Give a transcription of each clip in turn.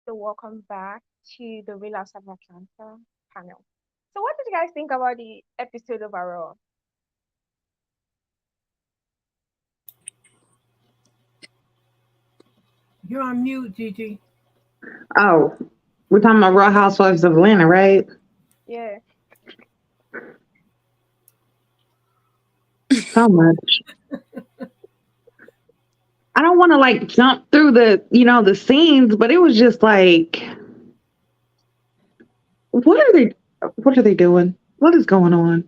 So welcome back to the Real House of Atlanta panel. So what did you guys think about the episode overall? You're on mute, Gigi. Oh, we're talking about Real Housewives of Atlanta, right? Yeah. So much. I don't want to like jump through the scenes, but it was just like, what are they? What are they doing? What is going on?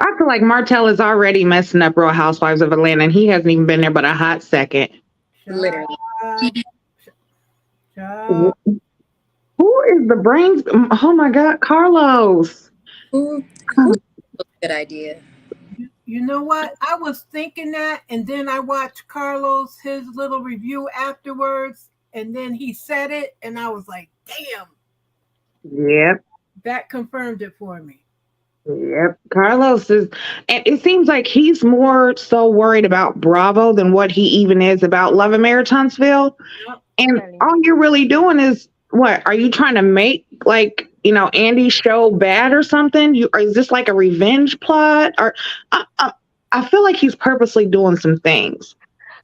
I feel like Martell is already messing up Real Housewives of Atlanta, and he hasn't even been there but a hot second. Literally. Child, child. Wh- Who is the brains? Oh my God, Carlos. Who good idea? You know what? I was thinking that, and then I watched Carlos his little review afterwards, and then he said it, and I was like, "Damn!" Yep. That confirmed it for me. Yep. Carlos is, and it seems like he's more so worried about Bravo than what he even is about Love and Marriage Huntsville. Yep. And Really. all you're really doing is what? Are you trying to make like, Andy's show bad or something? Or is this like a revenge plot? Or I feel like he's purposely doing some things.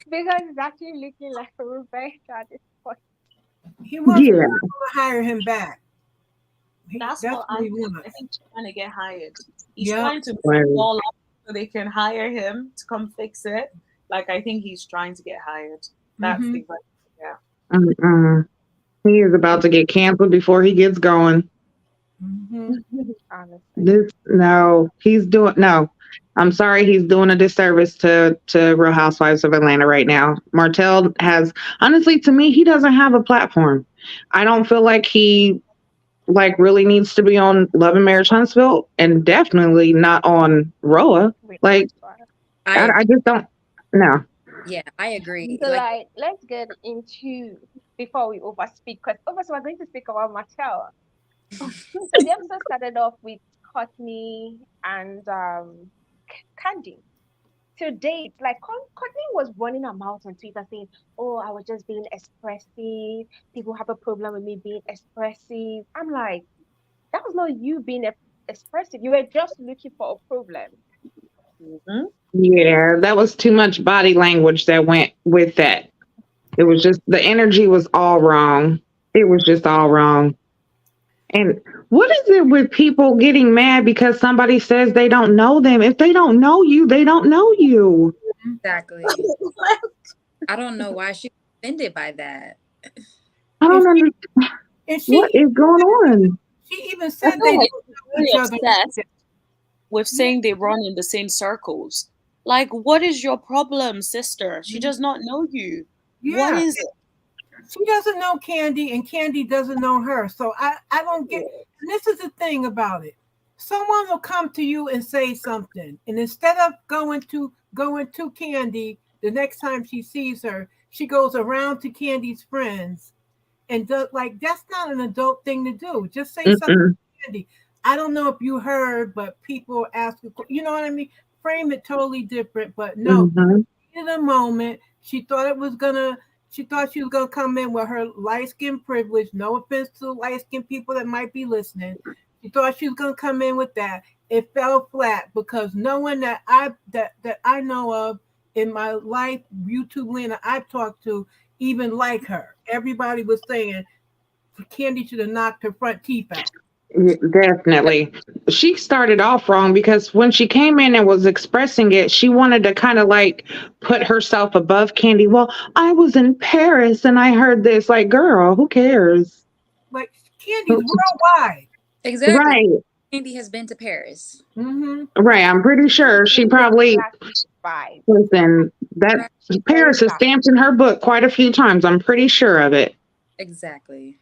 Because it's actually looking like a revenge at this point. He wants Yeah. to hire him back. That's That's what what I he think. I wants. think he's trying to get hired. He's Yep. trying to Right. bring it all up so they can hire him to come fix it. Like I think he's trying to get hired. That's Mhm. the yeah. Mm-mm. He is about to get canceled before he gets going. Mhm. Honestly. He's doing no. I'm sorry, he's doing a disservice to Real Housewives of Atlanta right now. Martell has honestly, to me, he doesn't have a platform. I don't feel like he like really needs to be on Love and Marriage Huntsville, and definitely not on Rhoa. Wait, Like I I agree. just don't. No. Yeah, I agree. so Like, like let's get into before we overspeak because obviously we're going to speak about Martell. So the episode started off with Courtney and Candy. To date, like Courtney was running her mouth on Twitter saying, "Oh, I was just being expressive. People have a problem with me being expressive." I'm like, that was not you being expressive. You were just looking for a problem. Mhm. Yeah, that was too much body language that went with that. It was just the energy was all wrong. It was just all wrong. And what is it with people getting mad because somebody says they don't know them? If they don't know you, they don't know you. exactly. I don't know why she was offended by that. I And don't she, understand and what is going on. she even I said feel they like don't she's know very each other. obsessed with Yeah. saying they run in the same circles. Like, what is your problem, sister? She does not know you. What Yeah. is it? She doesn't know Candy, and Candy doesn't know her. So I don't get. And this is the thing about it. Someone will come to you and say something, and instead of going to Candy the next time she sees her, she goes around to Candy's friends and does like that's not an adult thing to do. Just say something Mm-mm. to Candy. I don't know if you heard, but people ask, you know what I mean? Frame it totally different, but no, Mm-hmm. in a moment. She thought she was gonna come in with her light skin privilege. No offense to light skinned people that might be listening. She thought she was gonna come in with that. It fell flat because no one that I know of in my life, YouTube Lena I've talked to, even like her. Everybody was saying Candy should have knocked her front teeth out. Yeah, definitely. She started off wrong because when she came in and was expressing it, she wanted to kind of like put herself above Candy. Well, I was in Paris and I heard this. Like, girl, who cares? Like Candy's worldwide. Exactly. Right. Andy has been to Paris. Mm-hmm. Right. I'm pretty sure she It's a probably, classic vibe. listen, that Right. Very Paris is classic. stamped in her book quite a few times. I'm pretty sure of it. Exactly.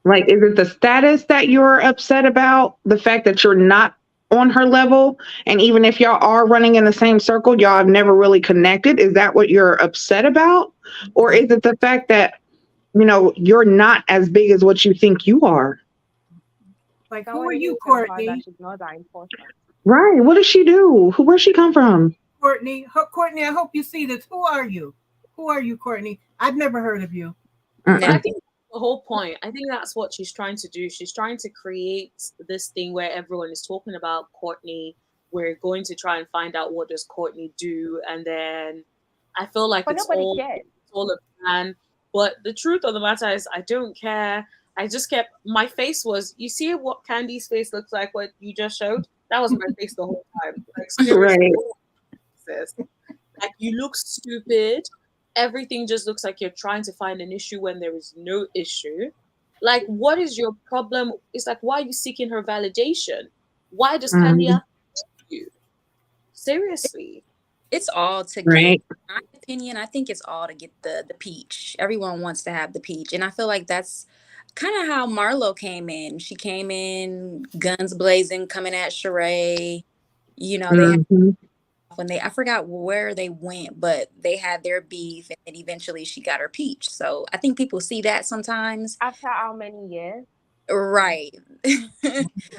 Like, is it the status that you're upset about? The fact that you're not on her level? And even if y'all are running in the same circle, y'all have never really connected. Is that what you're upset about? Or is it the fact that, you're not as big as what you think you are? Like Now who when are it you, is about that Courtney? she's not that important. Right. What does she do? Where'd she come from? Courtney, I hope you see this. Who are you? Who are you, Courtney? I've never heard of you. Never. I think the whole point. I think that's what she's trying to do. She's trying to create this thing where everyone is talking about Courtney. We're going to try and find out what does Courtney do, and then I feel like But nobody cares. it's all a plan. But the truth of the matter is, I don't care. I just kept my face was. You see what Candy's face looks like? What you just showed? That was my face the whole time. Like seriously, like you look stupid. Everything just looks like you're trying to find an issue when there is no issue. Like, what is your problem? It's like, why are you seeking her validation? Why does Candy have to you? Seriously. It's all to Right. get, in my opinion, I think it's all to get the peach. Everyone wants to have the peach. And I feel like that's kind of how Marlo came in. She came in guns blazing, coming at Shereé. You know, they had when I forgot where they went, but they had their beef, and then eventually she got her peach. So I think people see that sometimes. After how many years? Right.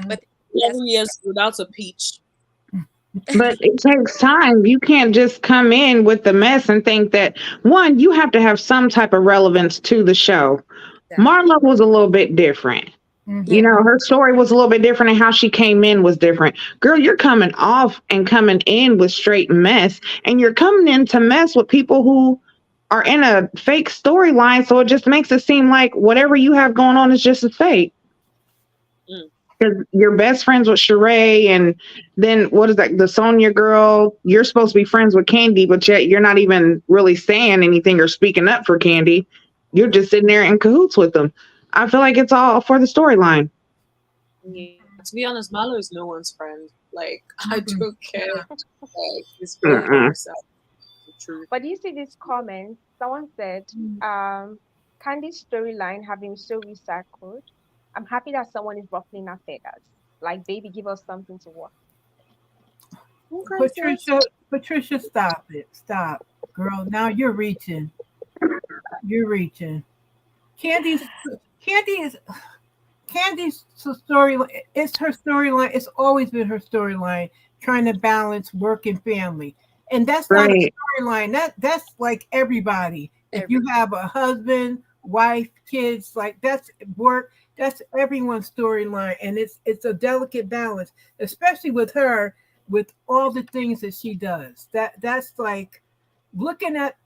But 11 years without a peach. But it takes time. You can't just come in with the mess and think that, one, you have to have some type of relevance to the show. Marlo was a little bit different. You know, her story was a little bit different and how she came in was different. Girl, you're coming off and coming in with straight mess, and you're coming in to mess with people who are in a fake storyline. So it just makes it seem like whatever you have going on is just a fake. Because you're best friends with Shereé, and then what is that? The Sonia girl. You're supposed to be friends with Candy, but yet you're not even really saying anything or speaking up for Candy. You're just sitting there in cahoots with them. I feel like it's all for the storyline. Yeah. To be honest, Marlo is no one's friend. Like, I don't care. Like, it's really herself. The truth. But you see this comment? Someone said, Candy's storyline having so recycled. I'm happy that someone is ruffling our feathers. Like, baby, give us something to watch. Patricia, stop it. Stop. Girl, now you're reaching. You're reaching. Candy's storyline. It's her storyline. It's always been her storyline, trying to balance work and family. And that's not a storyline. That's like everybody. If you have a husband, wife, kids, like that's work. That's everyone's storyline, and it's a delicate balance, especially with her, with all the things that she does. That's like looking at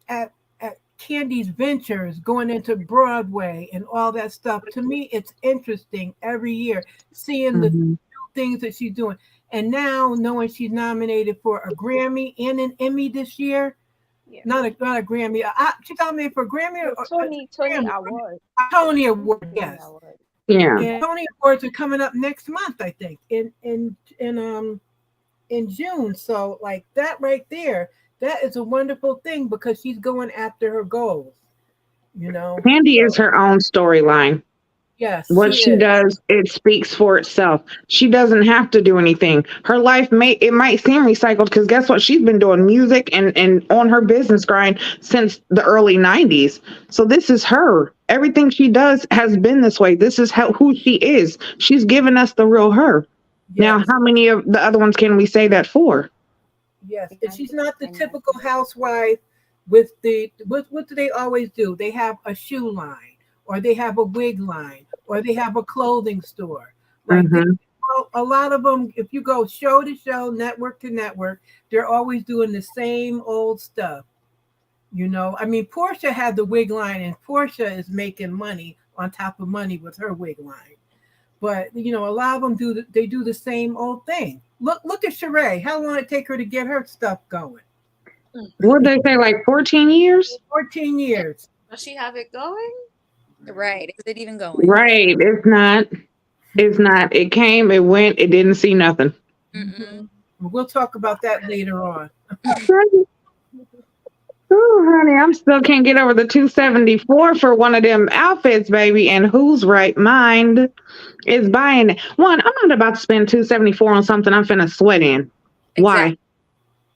Candy's ventures going into Broadway and all that stuff. To me, it's interesting every year seeing the new things that she's doing. And now knowing she's nominated for a Grammy and an Emmy this year. Yeah. Not a Grammy. She nominated for a Grammy or Tony Award. Tony Award, yes. Yeah. And Tony Awards are coming up next month, I think, in June. So like that right there. That is a wonderful thing because she's going after her goals, you know. Candy is her own storyline. Yes. What she does, it speaks for itself. She doesn't have to do anything. Her life might seem recycled because guess what? She's been doing music and on her business grind since the early 90s. So this is her. Everything she does has been this way. This is who she is. She's given us the real her. Yes. Now, how many of the other ones can we say that for? Yes, and she's not the typical housewife with what do they always do? They have a shoe line, or they have a wig line, or they have a clothing store. Like a lot of them, if you go show to show, network to network, they're always doing the same old stuff. You know, I mean, Portia had the wig line, and Portia is making money on top of money with her wig line. But you know, a lot of them do the same old thing. Look at Shereé. How long did it take her to get her stuff going? What did they say, like 14 years? 14 years. Does she have it going? Right. Is it even going? Right. It's not. It's not. It came, it went, it didn't see nothing. We'll talk about that later on. Oh, honey, I'm still can't get over the 274 for one of them outfits, baby. And whose right mind is buying it? One, I'm not about to spend 274 on something I'm finna sweat in. Exactly. Why?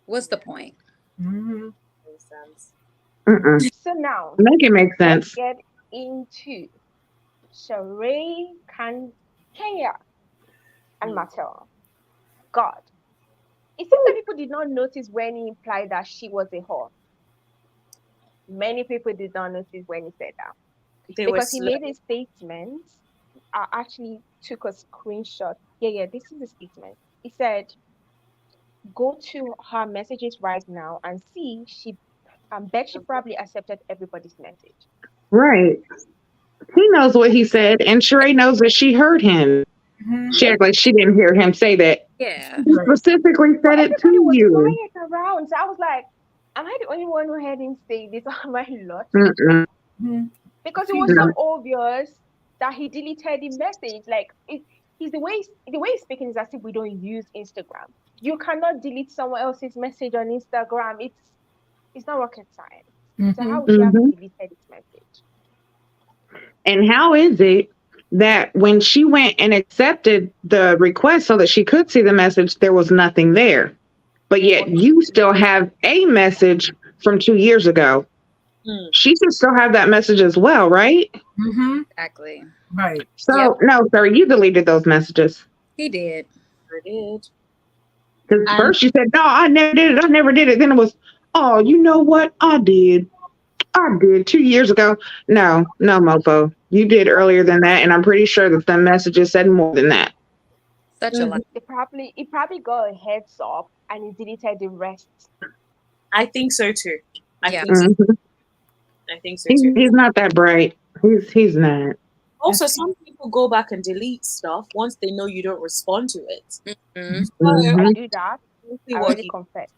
What's the point? Makes sense. So now, make it make sense. Let's get into Shereé, Kenya, and Martell. God, it seems that people did not notice when he implied that she was a whore. Many people did not notice when he said that. because he made a statement. I actually took a screenshot. Yeah, this is the statement. He said, "Go to her messages right now and see. Bet she probably accepted everybody's message." Right. He knows what he said, and Shereé knows that she heard him. She acted like she didn't hear him say that. Yeah. He specifically said it to Everybody was you. quiet around. So I was like, am I the only one who heard him say this? Or am I lost? Because it was so obvious that he deleted the message. Like he's the way he's speaking is as if we don't use Instagram. You cannot delete someone else's message on Instagram. It's not rocket science. So how would she have deleted his message? And how is it that when she went and accepted the request so that she could see the message, there was nothing there? But yet you still have a message from 2 years ago. She should still have that message as well, right? Exactly. Right. So, no, sir, you deleted those messages. He did. I did. Because first you said, no, I never did it. I never did it. Then it was, oh, you know what? I did 2 years ago. No, mofo. You did earlier than that. And I'm pretty sure that the messages said more than that. Such a lot. It probably got a heads up and he deleted the rest. I think so too. I think so too. He's not that bright. He's not. Also, some people go back and delete stuff once they know you don't respond to it. I do that. I already confessed.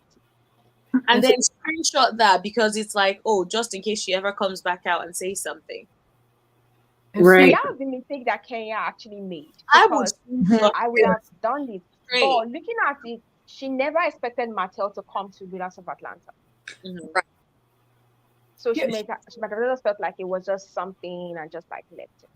And then screenshot that because it's like, oh, just in case she ever comes back out and says something. Right. That was the mistake that Kenya actually made. I would have done it. But looking at it, she never expected Martell to come to Villas of Atlanta. Right. So she might have felt like it was just something and just like left it.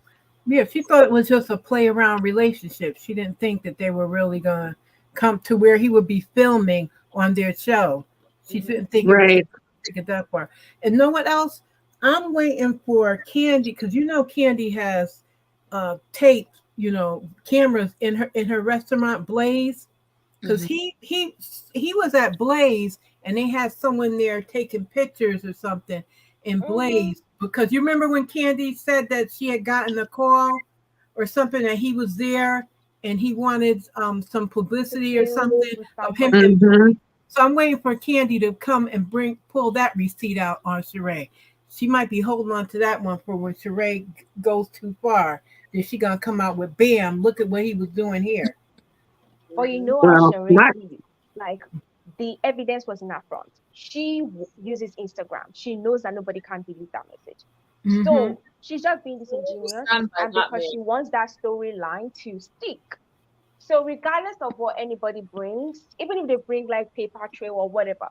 Yeah, she thought it was just a play around relationship. She didn't think that they were really going to come to where he would be filming on their show. She didn't think it get that far. And know what else? I'm waiting for Candy, because Candy has tape, cameras in her restaurant Blaze, because he was at Blaze and they had someone there taking pictures or something in Blaze, because you remember when Candy said that she had gotten a call or something that he was there and he wanted some publicity or something of him. So I'm waiting for Candy to come and pull that receipt out on Shereé. She might be holding on to that one for when Shereé goes too far. Then she gonna come out with, bam, look at what he was doing here. Well, how Shereé, like, the evidence was in her front. She uses Instagram. She knows that nobody can delete that message. So she's just being disingenuous, and because she wants that storyline to stick. So regardless of what anybody brings, even if they bring like paper trail or whatever,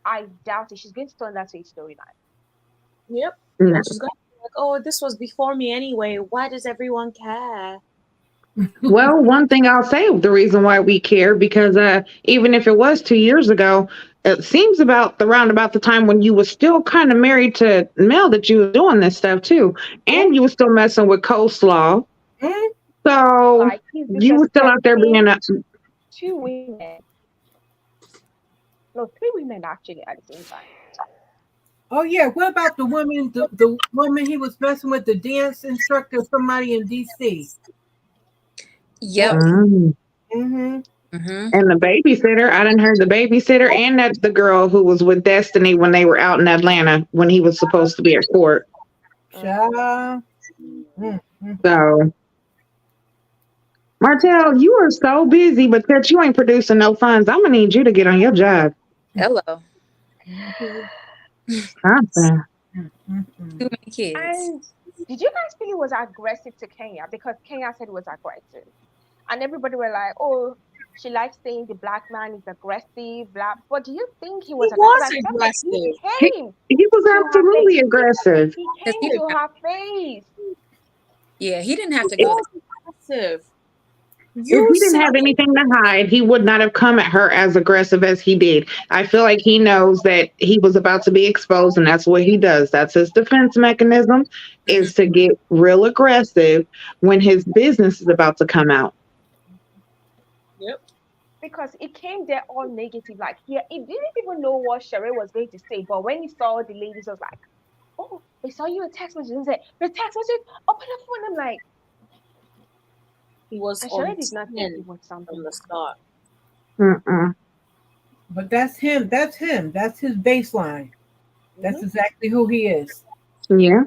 I doubt it. She's going to turn that to a storyline. Yep. And she's going to be like, oh, this was before me anyway. Why does everyone care? Well, one thing I'll say, the reason why we care, because even if it was 2 years ago, it seems about the time when you were still kind of married to Mel that you were doing this stuff too. And you were still messing with Coleslaw. So like, you were still out there being two women. No, three women actually at the same time. Oh yeah, what about the woman? The woman he was messing with, the dance instructor, somebody in DC. Yep. And the babysitter. I didn't hear the babysitter, and that's the girl who was with Destiny when they were out in Atlanta when he was supposed to be at court. So, Martell, you are so busy, but that you ain't producing no funds. I'm gonna need you to get on your job. Hello. Awesome. Too many kids. And did you guys feel it was aggressive to Kenya? Because Kenya said it was aggressive. And everybody were like, oh, she likes saying the black man is aggressive, blah. But do you think he was aggressive? He was absolutely aggressive. He came to her face. Yeah, he didn't have to go aggressive. If he didn't have anything to hide, he would not have come at her as aggressive as he did. I feel like he knows that he was about to be exposed, and that's what he does. That's his defense mechanism, is to get real aggressive when his business is about to come out. Yep. Because it came there all negative. Like, he didn't even know what Shereé was going to say. But when he saw the ladies, I was like, oh, they saw you a text message and said, the text message, open the phone. I'm like, He was and on Shari did not think 10 it was something. from the start. Mm-mm. But that's him. That's him. That's his baseline. That's exactly who he is. Yeah.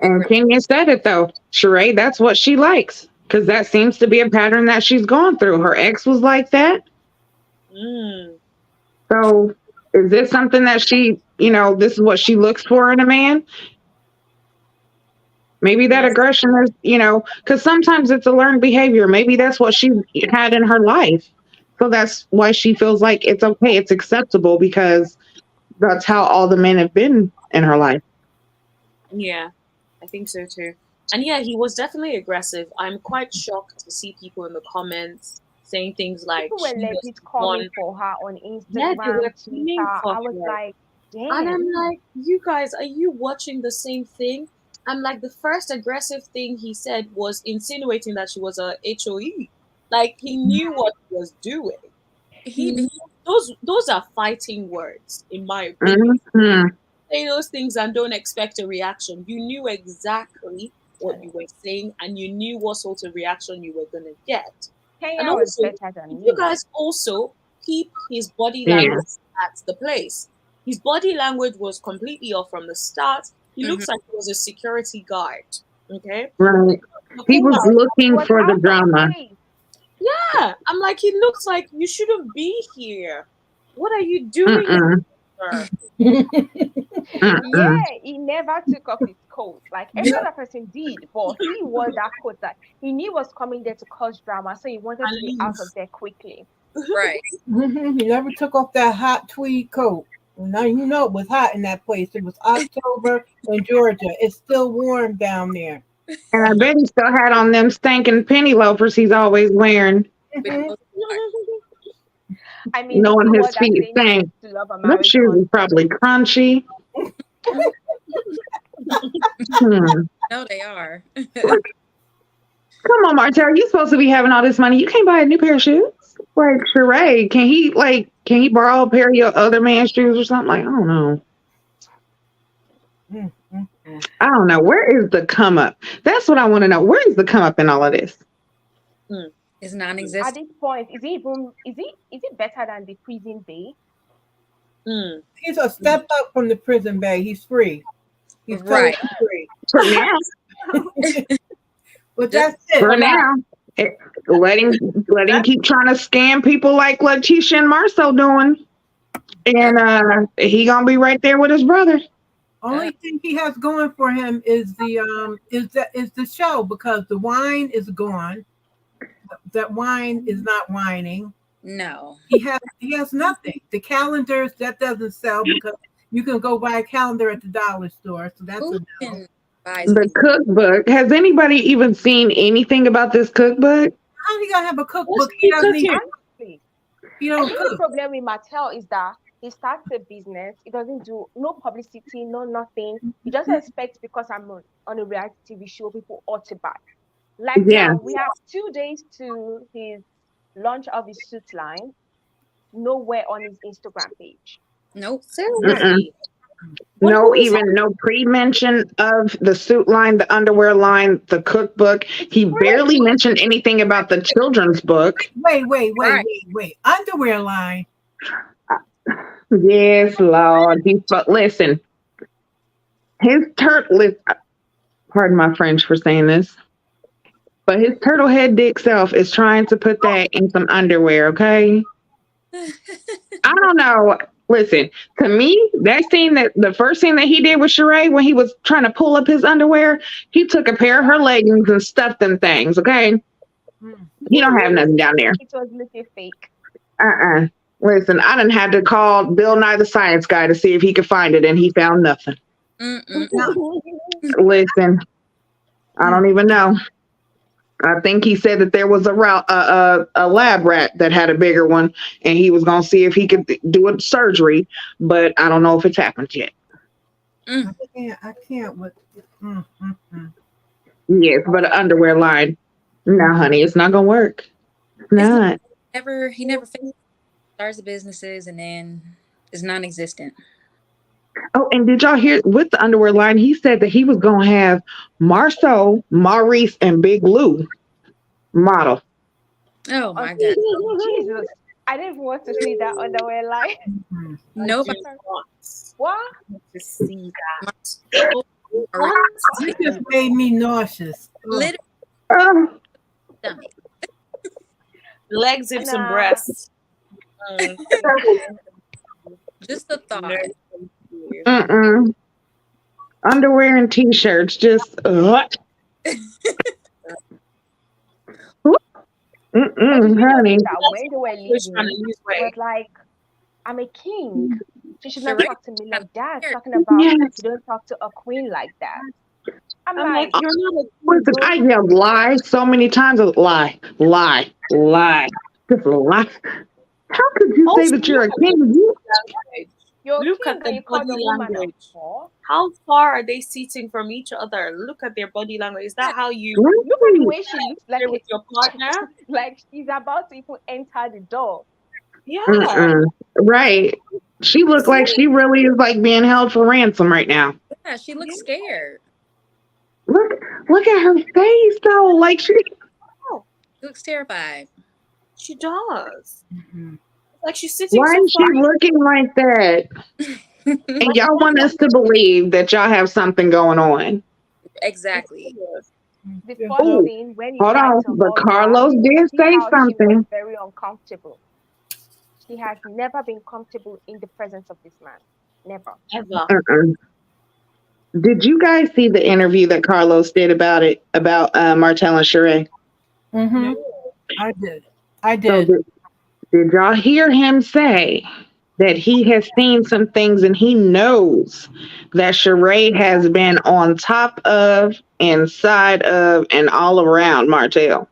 And Kenya said it though. Shereé, that's what she likes. Because that seems to be a pattern that she's gone through. Her ex was like that. Mm. So is this something that she, this is what she looks for in a man? Maybe that aggression is, because sometimes it's a learned behavior. Maybe that's what she had in her life. So that's why she feels like it's okay, it's acceptable because that's how all the men have been in her life. Yeah, I think so too. And yeah, he was definitely aggressive. I'm quite shocked to see people in the comments saying things like People were she was legit the coming one. for her on Yeah, they were Instagram, coming Twitter. for I was her. like, And I'm damn. like, you guys, are you watching the same thing? I'm like, the first aggressive thing he said was insinuating that she was a HOE. Like he knew what he was doing. He knew, those are fighting words, in my opinion. Mm-hmm. Say those things and don't expect a reaction. You knew exactly what you were saying, and you knew what sort of reaction you were gonna get. Kenya And was also, better than if you me. guys also keep his body Yeah. language at the place. His body language was completely off from the start. He looks like he was a security guard. Okay? Right. The He whole was time, looking Was for the out of drama. place. yeah. I'm like, he looks like you shouldn't be here. What are you doing, Mm-mm. sir? Mm-mm. Yeah, he never took off his coat. Like every other person did, but he wore that coat that he knew was coming there to cause drama, so he wanted And to be leave. out of there quickly. Right. He never took off that hot tweed coat. Now you know it was hot in that place. It was October in Georgia. It's still warm down there. And I bet he still had on them stinking penny loafers he's always wearing, Mhm. I mean, knowing he his wore that feet same stank. shoes to Love a Them Marriage shoes are concert. probably crunchy. Hmm. No, they are. Come on, Martell, you supposed to be having all this money. You can't buy a new pair of shoes. Like Shereé, can he borrow a pair of your other man's shoes or something? Like, I don't know. I don't know. Where is the come up? That's what I want to know. Where is the come up in all of this? It's At non-existent. this point, is it better than the prison day? Mm. He's a step up from the prison bay. He's free. He's Right. totally For now. free. But that's it. For now. Let him keep trying to scam people like Latisha and Marsau doing. And he gonna be right there with his brother. Only thing he has going for him is the show, because the wine is gone. That wine is not whining. No. He has nothing. The calendars, that doesn't sell because you can go buy a calendar at the dollar store. So that's Who a no. can buy The cookbook. Has anybody even seen anything about this cookbook? How he gonna have a cookbook? What's He he doesn't cooking? even. Honestly, He I don't think the cook. problem with Martell is that he starts a business. He doesn't do no publicity, no nothing. He just expects because I'm on a reality TV show, people ought to buy. Like Yeah. now, we have 2 days to his launch of his suit line. Nowhere on his Instagram page. Nope. Seriously. But No, who is even no pre-mention of the suit line, the underwear line, the cookbook. He barely mentioned anything about the children's book. Wait. Right. Underwear line. Yes, Lord. But listen, his turtle. Pardon my French for saying this, but his turtle head dick self is trying to put that in some underwear. Okay. I don't know. Listen, to me, the first scene that he did with Shereé when he was trying to pull up his underwear, he took a pair of her leggings and stuffed them things, okay? He don't have nothing down there. It was looking fake. Listen, I done had to call Bill Nye the Science Guy to see if he could find it, and he found nothing. Listen, I don't even know. I think he said that there was a lab rat that had a bigger one, and he was going to see if he could do a surgery, but I don't know if it's happened yet. I can't with. Yes, but an underwear line. No, honey, it's not going to work. It's not. He never finished, starts the businesses and then is non-existent. Oh, and did y'all hear with the underwear line? He said that he was gonna have Marsau, Maurice, and Big Lou model. Oh Oh, my god. Jesus. I didn't want to see that underwear line. Mhm. Nobody What? to see that. Martell You just made me nauseous. Ugh. literally Uh, stomach. Legs, hips, and Nah. breasts. Just the thought. No, thank you. mm-mm. Underwear and t-shirts, just what? But did you Honey. notice that when they were Just trying to leaving, lose it was weight. like, I'm a king. You should not Shereé talk to me kind like of that. scared. Talking about Yes. you don't talk to a queen like that. I'm I'm like, like, you're not a king. Listen, I yelled lie so many times. Lie, lie, lie. Just lie. How could you say Also, that you're a look at king? You, language. you're a Look king at and the you call the body woman a language. whore. How far are they seating from each other? Look at their body language. Is that how you Look at the right. way she looks like share with your partner? like she's about to even enter the door. Yeah. Mm-mm. Right. She looked like she really is like being held for ransom right now. Yeah, she looks Yeah. scared. Look at her face though. Like she She looks terrified. She does. Mhm. Like she's sitting why so is she far. looking like that? And y'all want us to believe that y'all have something going on. Exactly. The Yeah. first Oh, scene when he hold tried on. to But hug her, Carlos you did could see say how she was something. very uncomfortable. She has never been comfortable in the presence of this man. Never. Ever. Uh-uh. Did you guys see the interview that Carlos did about it, about Martell and Shereé? Mhm. I did. I So did. did y'all hear him say that he has seen some things and he knows that Shereé has been on top of, inside of, and all around Martell?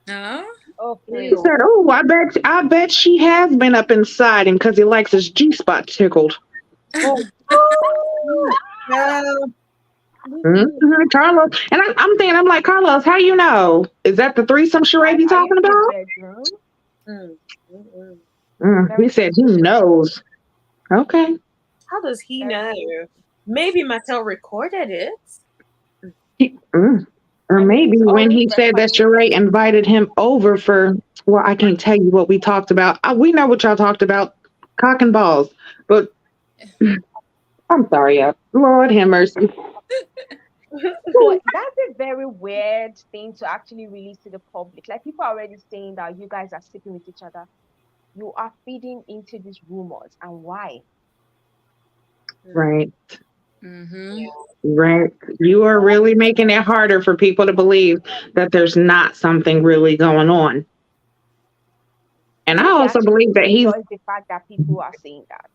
Huh? Oh, He please. said, "Oh, I bet she has been up inside him because he likes his G spot tickled." Oh, Well, Carlos, and I'm thinking, I'm like, Carlos, how you know? Is that the threesome Shereé be Like, are you talking in the about? bedroom? mm, mm, mm. He Very said he suspicious. knows. Okay. How does he Very know? suspicious. Maybe Mattel recorded it. Or I mean, maybe he's when always he said that recording. Shereé invited him over for, well, I can't tell you what we talked about. We know what y'all talked about, cock and balls. But I'm sorry, Lord have mercy. But that's a very weird thing to actually release to the public. Like, people are already saying that you guys are sleeping with each other. You are feeding into these rumors. And why? Right, Mm-hmm. right. You are really making it harder for people to believe that there's not something really going on. And I Maybe also actually believe that he's, enjoys the fact that people are saying that.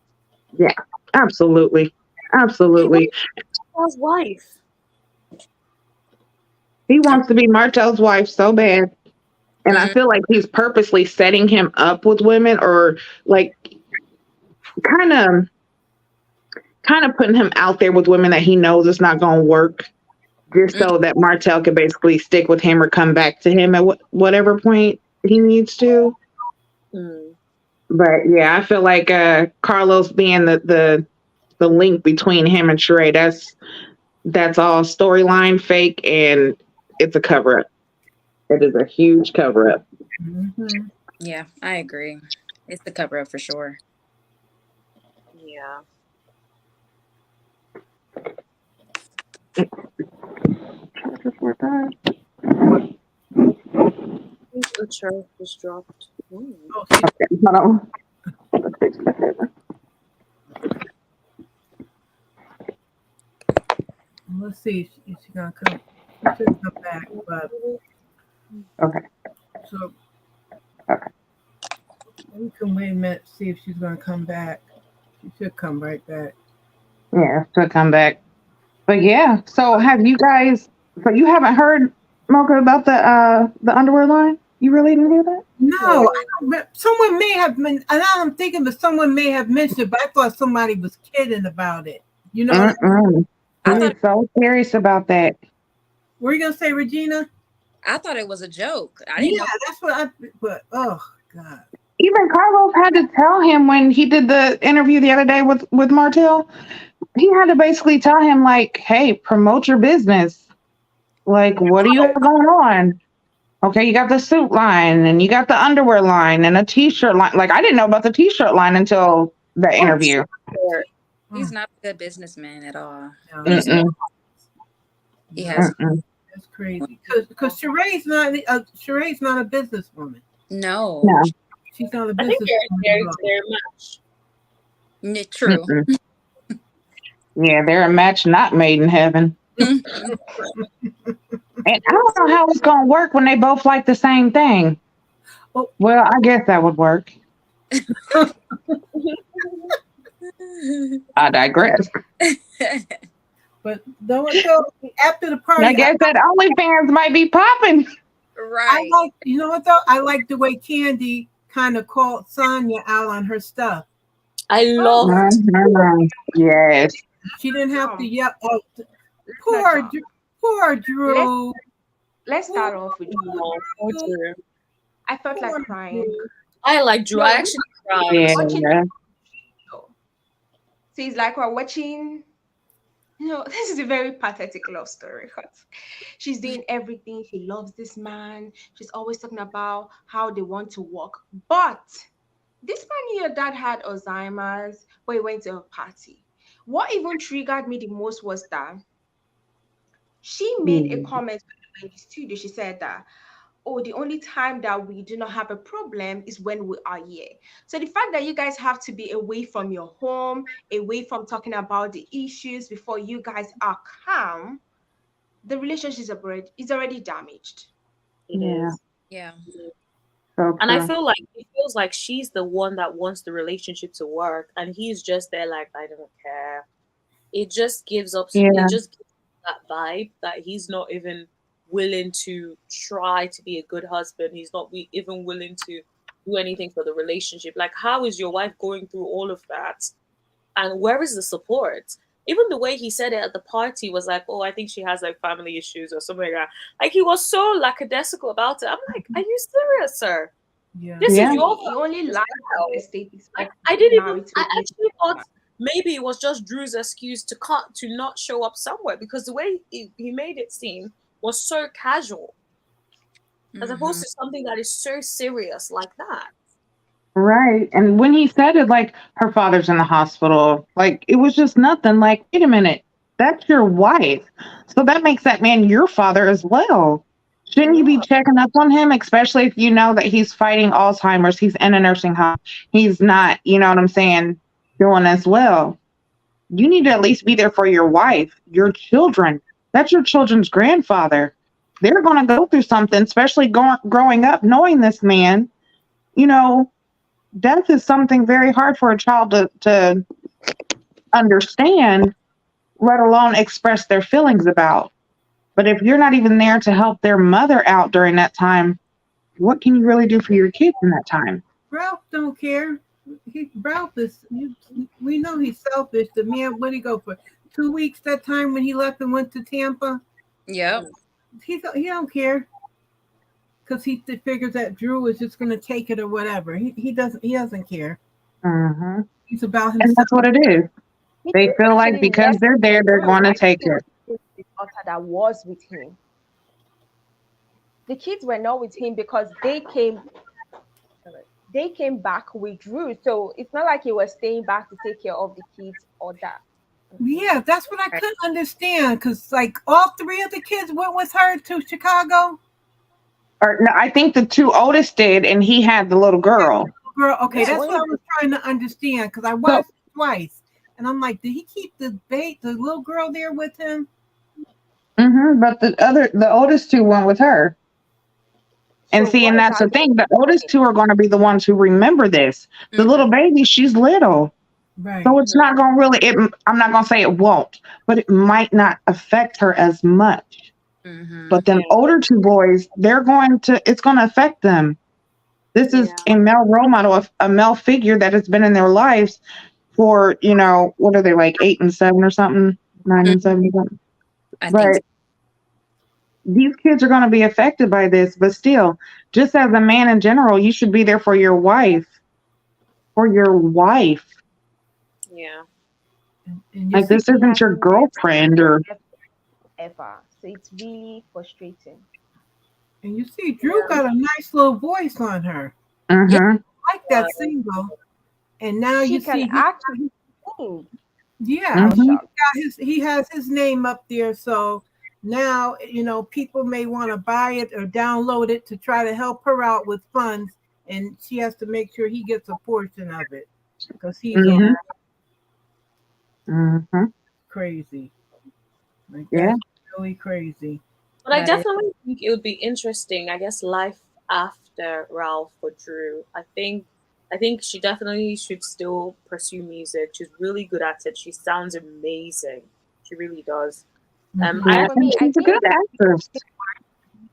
yeah, absolutely. What Absolutely. is Mattel's wife? He wants to be Martell's wife so bad. And I feel like he's purposely setting him up with women or like kind of putting him out there with women that he knows it's not going to work just so that Martell can basically stick with him or come back to him at whatever point he needs to. Mm. But yeah, I feel like Carlos being the link between him and Shereé, that's all storyline fake and it's a cover up. It is a huge cover up. mhm. Yeah, I agree. It's the cover up for sure. Yeah. I think the chair was dropped. Mm. Oh, she's Hold on. let's see if she's gonna come. She should come back, but Okay. so Okay. we can wait a minute to see if she's gonna come back. She should come right back. Yeah, to come back. But yeah, so have you guys? So you haven't heard Mocha about the underwear line? You really didn't hear that? No, I don't, someone may have been. And now I'm thinking, but someone may have mentioned it. But I thought somebody was kidding about it. You know, what I He's thought so serious about that. were you gonna say, Regina? I thought it was a joke. I didn't Yeah, know. that's what I. But oh God, Even Carlos had to tell him when he did the interview the other day with Martell. he had to basically tell him, like, hey, promote your business. Like, what do you have going on? Okay, you got the suit line and you got the underwear line and a t-shirt line. Like, I didn't know about the t-shirt line until the interview. He's not a good businessman at all. No, Mm-mm. He has Mm-mm. that's crazy. Because Sheree's not a businesswoman. no. No. She's not a I think businesswoman. they're match. True. Mm-mm. Yeah, they're a match not made in heaven. And I don't know how it's going to work when they both like the same thing. Oh. Well, I guess that would work. I digress. But no one told me after the party. I guess that OnlyFans might be popping. Right. You know what though? I like the way Candy kind of called Sonya out on her stuff. I love Mhm. Yes. She didn't have to yell. Oh, poor Drew. Let's start off with Drew. I felt like crying. I like Drew. I actually cried. Yeah. So it's like we're watching. This is a very pathetic love story. She's doing everything. She loves this man. She's always talking about how they want to walk. But this man here, dad had Alzheimer's, but he went to a party. What even triggered me the most was that she made a comment in the studio. She said that, oh, the only time that we do not have a problem is when we are here. So the fact that you guys have to be away from your home, away from talking about the issues before you guys are calm, the relationship is already damaged. Yeah. So And I true. feel like it feels like she's the one that wants the relationship to work, and he's just there like, I don't care. It just gives up. Yeah. It just gives that vibe that he's not even willing to try to be a good husband. He's not even willing to do anything for the relationship. Like, how is your wife going through all of that? And where is the support? Even the way he said it at the party was like, oh, I think she has like family issues or something like that. Like, he was so lackadaisical about it. I'm like, are you serious, sir? Yeah. This Yeah. is your He only lied about the state. I actually thought maybe it was just Drew's excuse to not show up somewhere, because the way he made it seem was so casual, as opposed to something that is so serious like that. Right. And when he said it, like, her father's in the hospital, like, it was just nothing. Like, wait a minute, that's your wife. So that makes that man your father as well. Shouldn't you be checking up on him, especially if you know that he's fighting Alzheimer's, he's in a nursing home, he's not, you know what I'm saying, doing as well. You need to at least be there for your wife, your children. That's your children's grandfather. They're going to go through something, especially growing up knowing this man. Death is something very hard for a child to understand, let alone express their feelings about. But if you're not even there to help their mother out during that time, what can you really do for your kids in that time? Ralph don't care. We know he's selfish. The man, what did he go for? 2 weeks that time when he left and went to Tampa? Yep. He don't care. Because he figures that Drew is just going to take it or whatever. He doesn't care. Mm-hmm. He's about himself. And that's what it is. They feel like because they're there, they're going to take it. The daughter that was with him. The kids were not with him because they came back with Drew. So it's not like he was staying back to take care of the kids or that. Yeah, that's what I couldn't understand. Because like all 3 of the kids went with her to Chicago. Or no, I think the 2 oldest did, and he had the little girl. Okay, that's what I was trying to understand because I watched it twice, and I'm like, did he keep the little girl there with him? Mm-hmm. But the oldest 2 went with her. And see, and that's the thing. The oldest 2 are going to be the ones who remember this. The little baby, she's little, right? So it's not going to really. I'm not going to say it won't, but it might not affect her as much. Mm-hmm. But then older 2 boys, it's going to affect them. This is a male role model, a male figure that has been in their lives for, what are they, like 8 and 7 or something? 9 and 7 or something? I think so. These kids are going to be affected by this, but still, just as a man in general, you should be there for your wife. For your wife. Yeah. And you Like, see, this isn't your girlfriend or. ever. So it's really frustrating. Drew got a nice little voice on her. Yeah. Mm-hmm. I like that single. And now She you can see, actually sing. yeah, I'm shocked. he has his name up there. So now, people may want to buy it or download it to try to help her out with funds. And she has to make sure he gets a portion of it because he's Yeah. Mm-hmm. crazy. Like, Yeah. that's really crazy. But I That is- definitely think it would be interesting. I guess life after Ralph for Drew. I think she definitely should still pursue music. She's really good at it. She sounds amazing. She really does. Mhm. Yeah, For me, I she's a think good actress.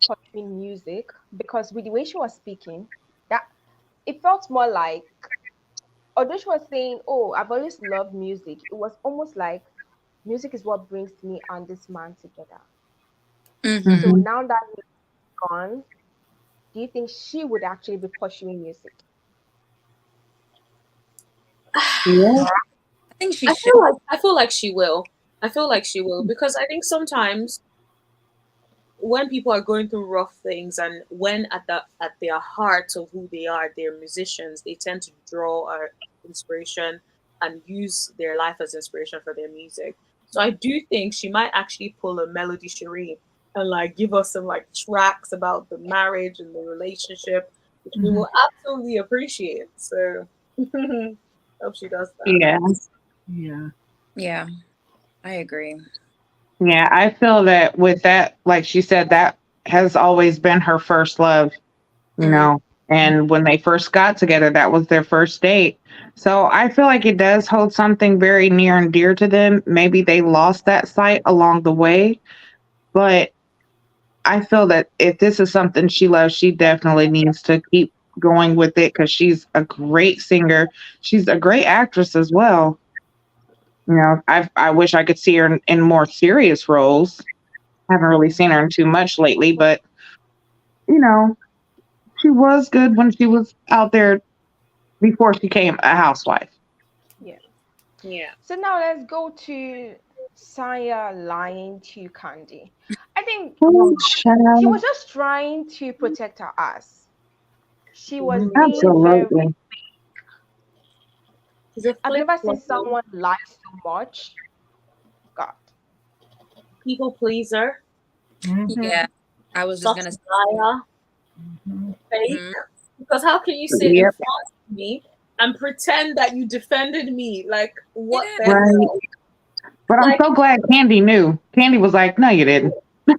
pursuing music because with the way she was speaking, that it felt more like, although she was saying, "Oh, I've always loved music," it was almost like music is what brings me and this man together. Mhm. So Mhm. now that he's gone, do you think she would actually be pursuing music? Yeah. I think she I should. feel like she will. I feel like she will because I think sometimes when people are going through rough things and when at their heart of who they are, they're musicians, they tend to draw inspiration and use their life as inspiration for their music. So I do think she might actually pull a Melody Shereé and like give us some like tracks about the marriage and the relationship, which we will absolutely appreciate. So hope she does that. Yeah. Yeah. Yeah, I agree. Yeah. I feel that with that, like she said, that has always been her first love, you Mhm. know. And when they first got together, that was their first date. So I feel like it does hold something very near and dear to them. Maybe they lost that sight along the way, but I feel that if this is something she loves, she definitely needs to keep going with it because she's a great singer. She's a great actress as well. You know, I wish I could see her in more serious roles. Haven't really seen her in too much lately, but you know, she was good when she was out there before she became a housewife. Yeah. Yeah. So now let's go to Saya lying to Candy. I think Oh, she child. was just trying to protect her ass. She was Mhm. being very. Absolutely. She's a I've flip never seen flopper, someone lie so much. God. people pleaser, Yeah, I was just soft gonna say. liar, fake. Mhm. Because how can you sit in Yep. front of me and pretend that you defended me? Like, what Yeah. the Right. hell? But I'm Like, so glad Candy knew. Candy was like, "No, you didn't.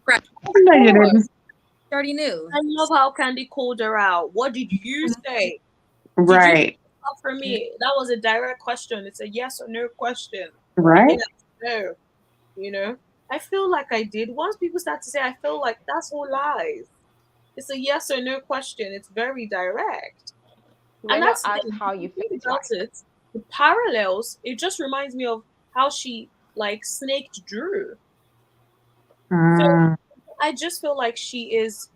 Right. of No, you course. didn't." She already knew. I love how Candy called her out. What did you say? Did you Right. stop for me? That was a direct question. It's a yes or no question. Right. Yes, no. You know? I feel like I did. Once people start to say, I feel like that's all lies. It's a yes or no question. It's very direct. You were And not that's the asked thing. how If you you think felt about like. it, the parallels, it just reminds me of how she like snaked Drew. So Mm, I just feel like she has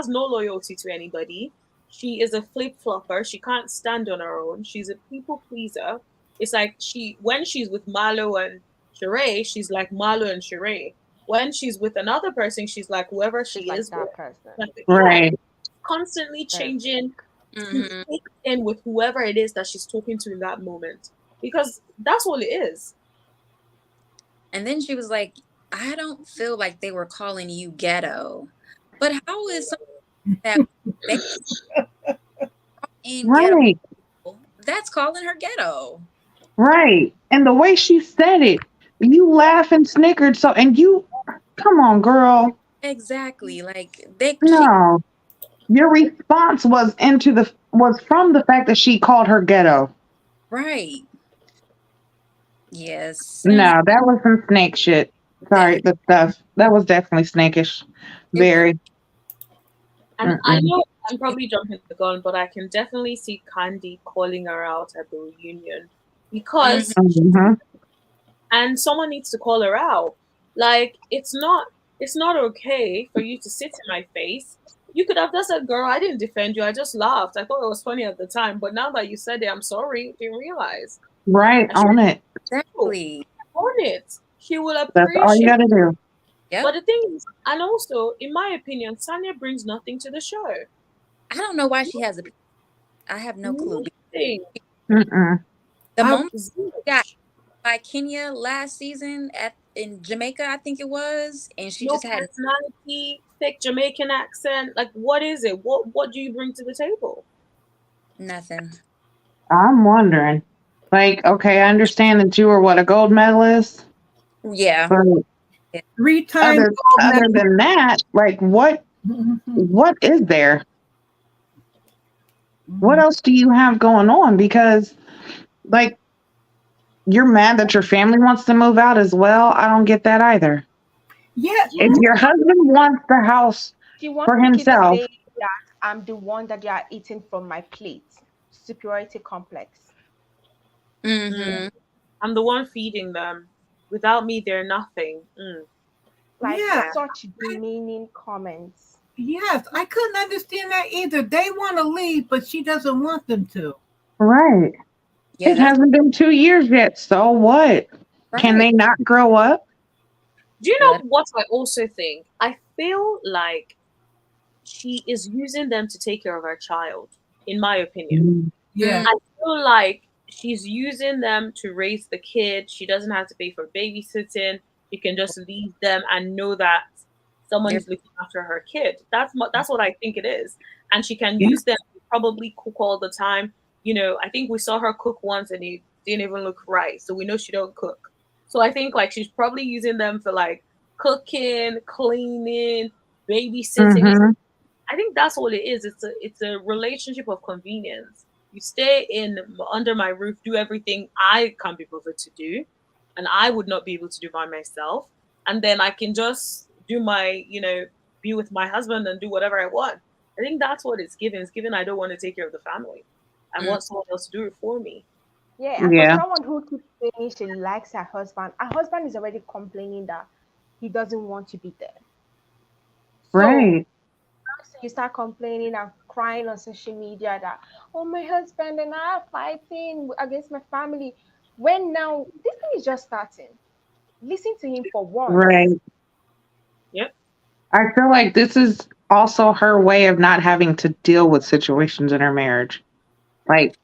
no loyalty to anybody. She is a flip flopper. She can't stand on her own. She's a people pleaser. It's like when she's with Marlo and Shereé, she's like Marlo and Shereé. When she's with another person, she's like whoever She's she like is with. that person. Like, yeah, right. constantly Very changing to Mhm. fit in with whoever it is that she's talking to in that moment. Because that's all it is. And then she was like, "I don't feel like they were calling you ghetto." But how is something that in ghetto Right. that's calling her ghetto? Right. And the way she said it, you laugh and snickered. So, and you, come on, girl. Exactly. Like she No, your response was from the fact that she called her ghetto. right. Yes. Mm. No, that was some snake shit. Sorry, the stuff that was definitely snakish. It was. Very. And I Mm-mm. know I'm probably jumping the gun, but I can definitely see Candy calling her out at the reunion Mhm. because Mhm. and someone needs to call her out. Like it's not okay for you to sit in my face. You could have just said, "Girl, I didn't defend you. I just laughed. I thought it was funny at the time, but now that you said it, I'm sorry. Didn't realize. Right I should on it. Exactly. On it. She will That's all you appreciate. got to do. Yep. But the thing is, and also, in my opinion, Sanya brings nothing to the show. I don't know why she has a. I have no clue. Nothing. Mm-mm. The moment Zilch. she got by Kenya last season in Jamaica, I think it was, and she No just had personality, thick Jamaican accent. Like, what is it? What do you bring to the table? nothing. I'm wondering. Like, okay, I understand that you were a gold medalist, Yeah. but 3 times other gold other medal. than that, like what is there? What else do you have going on? Because like you're mad that your family wants to move out as well. I don't get that either. Yeah, If your husband wants the house She wants for to keep himself, saying that I'm the one that they are eating from my plate. Superiority complex. Mm-hmm. I'm the one feeding them. Without me, they're nothing. Like yeah, such demeaning comments. yes. I couldn't understand that either. They want to leave, but she doesn't want them to. right? Yeah, It that's hasn't been 2 years yet. So what? Can right. they not grow up? Do you Let know what I also think? I feel like she is using them to take care of her child, in my opinion. Yeah, I feel like she's using them to raise the kid. She doesn't have to pay for babysitting. She can just leave them and know that someone They're- is looking after her kid. That's what I think it is. And she can Yeah. use them to probably cook all the time. You know, I think we saw her cook once and it didn't even look right. So we know she don't cook. So I think like she's probably using them for like cooking, cleaning, babysitting. Mm-hmm. I think that's all it is. It's a relationship of convenience. You stay in under my roof, do everything I can't be bothered to do, and I would not be able to do by myself. And then I can just do my, be with my husband and do whatever I want. I think that's what it's given. It's given I don't want to take care of the family. I Mm. want someone else to do it for me. Yeah, and for Yeah. someone who keeps saying she likes her husband is already complaining that he doesn't want to be there. So Right. you start complaining and crying on social media that, oh, my husband and I are fighting against my family. When now this thing is just starting. Listen to him for Right. once. Yep. I feel like this is also her way of not having to deal with situations in her marriage. Like,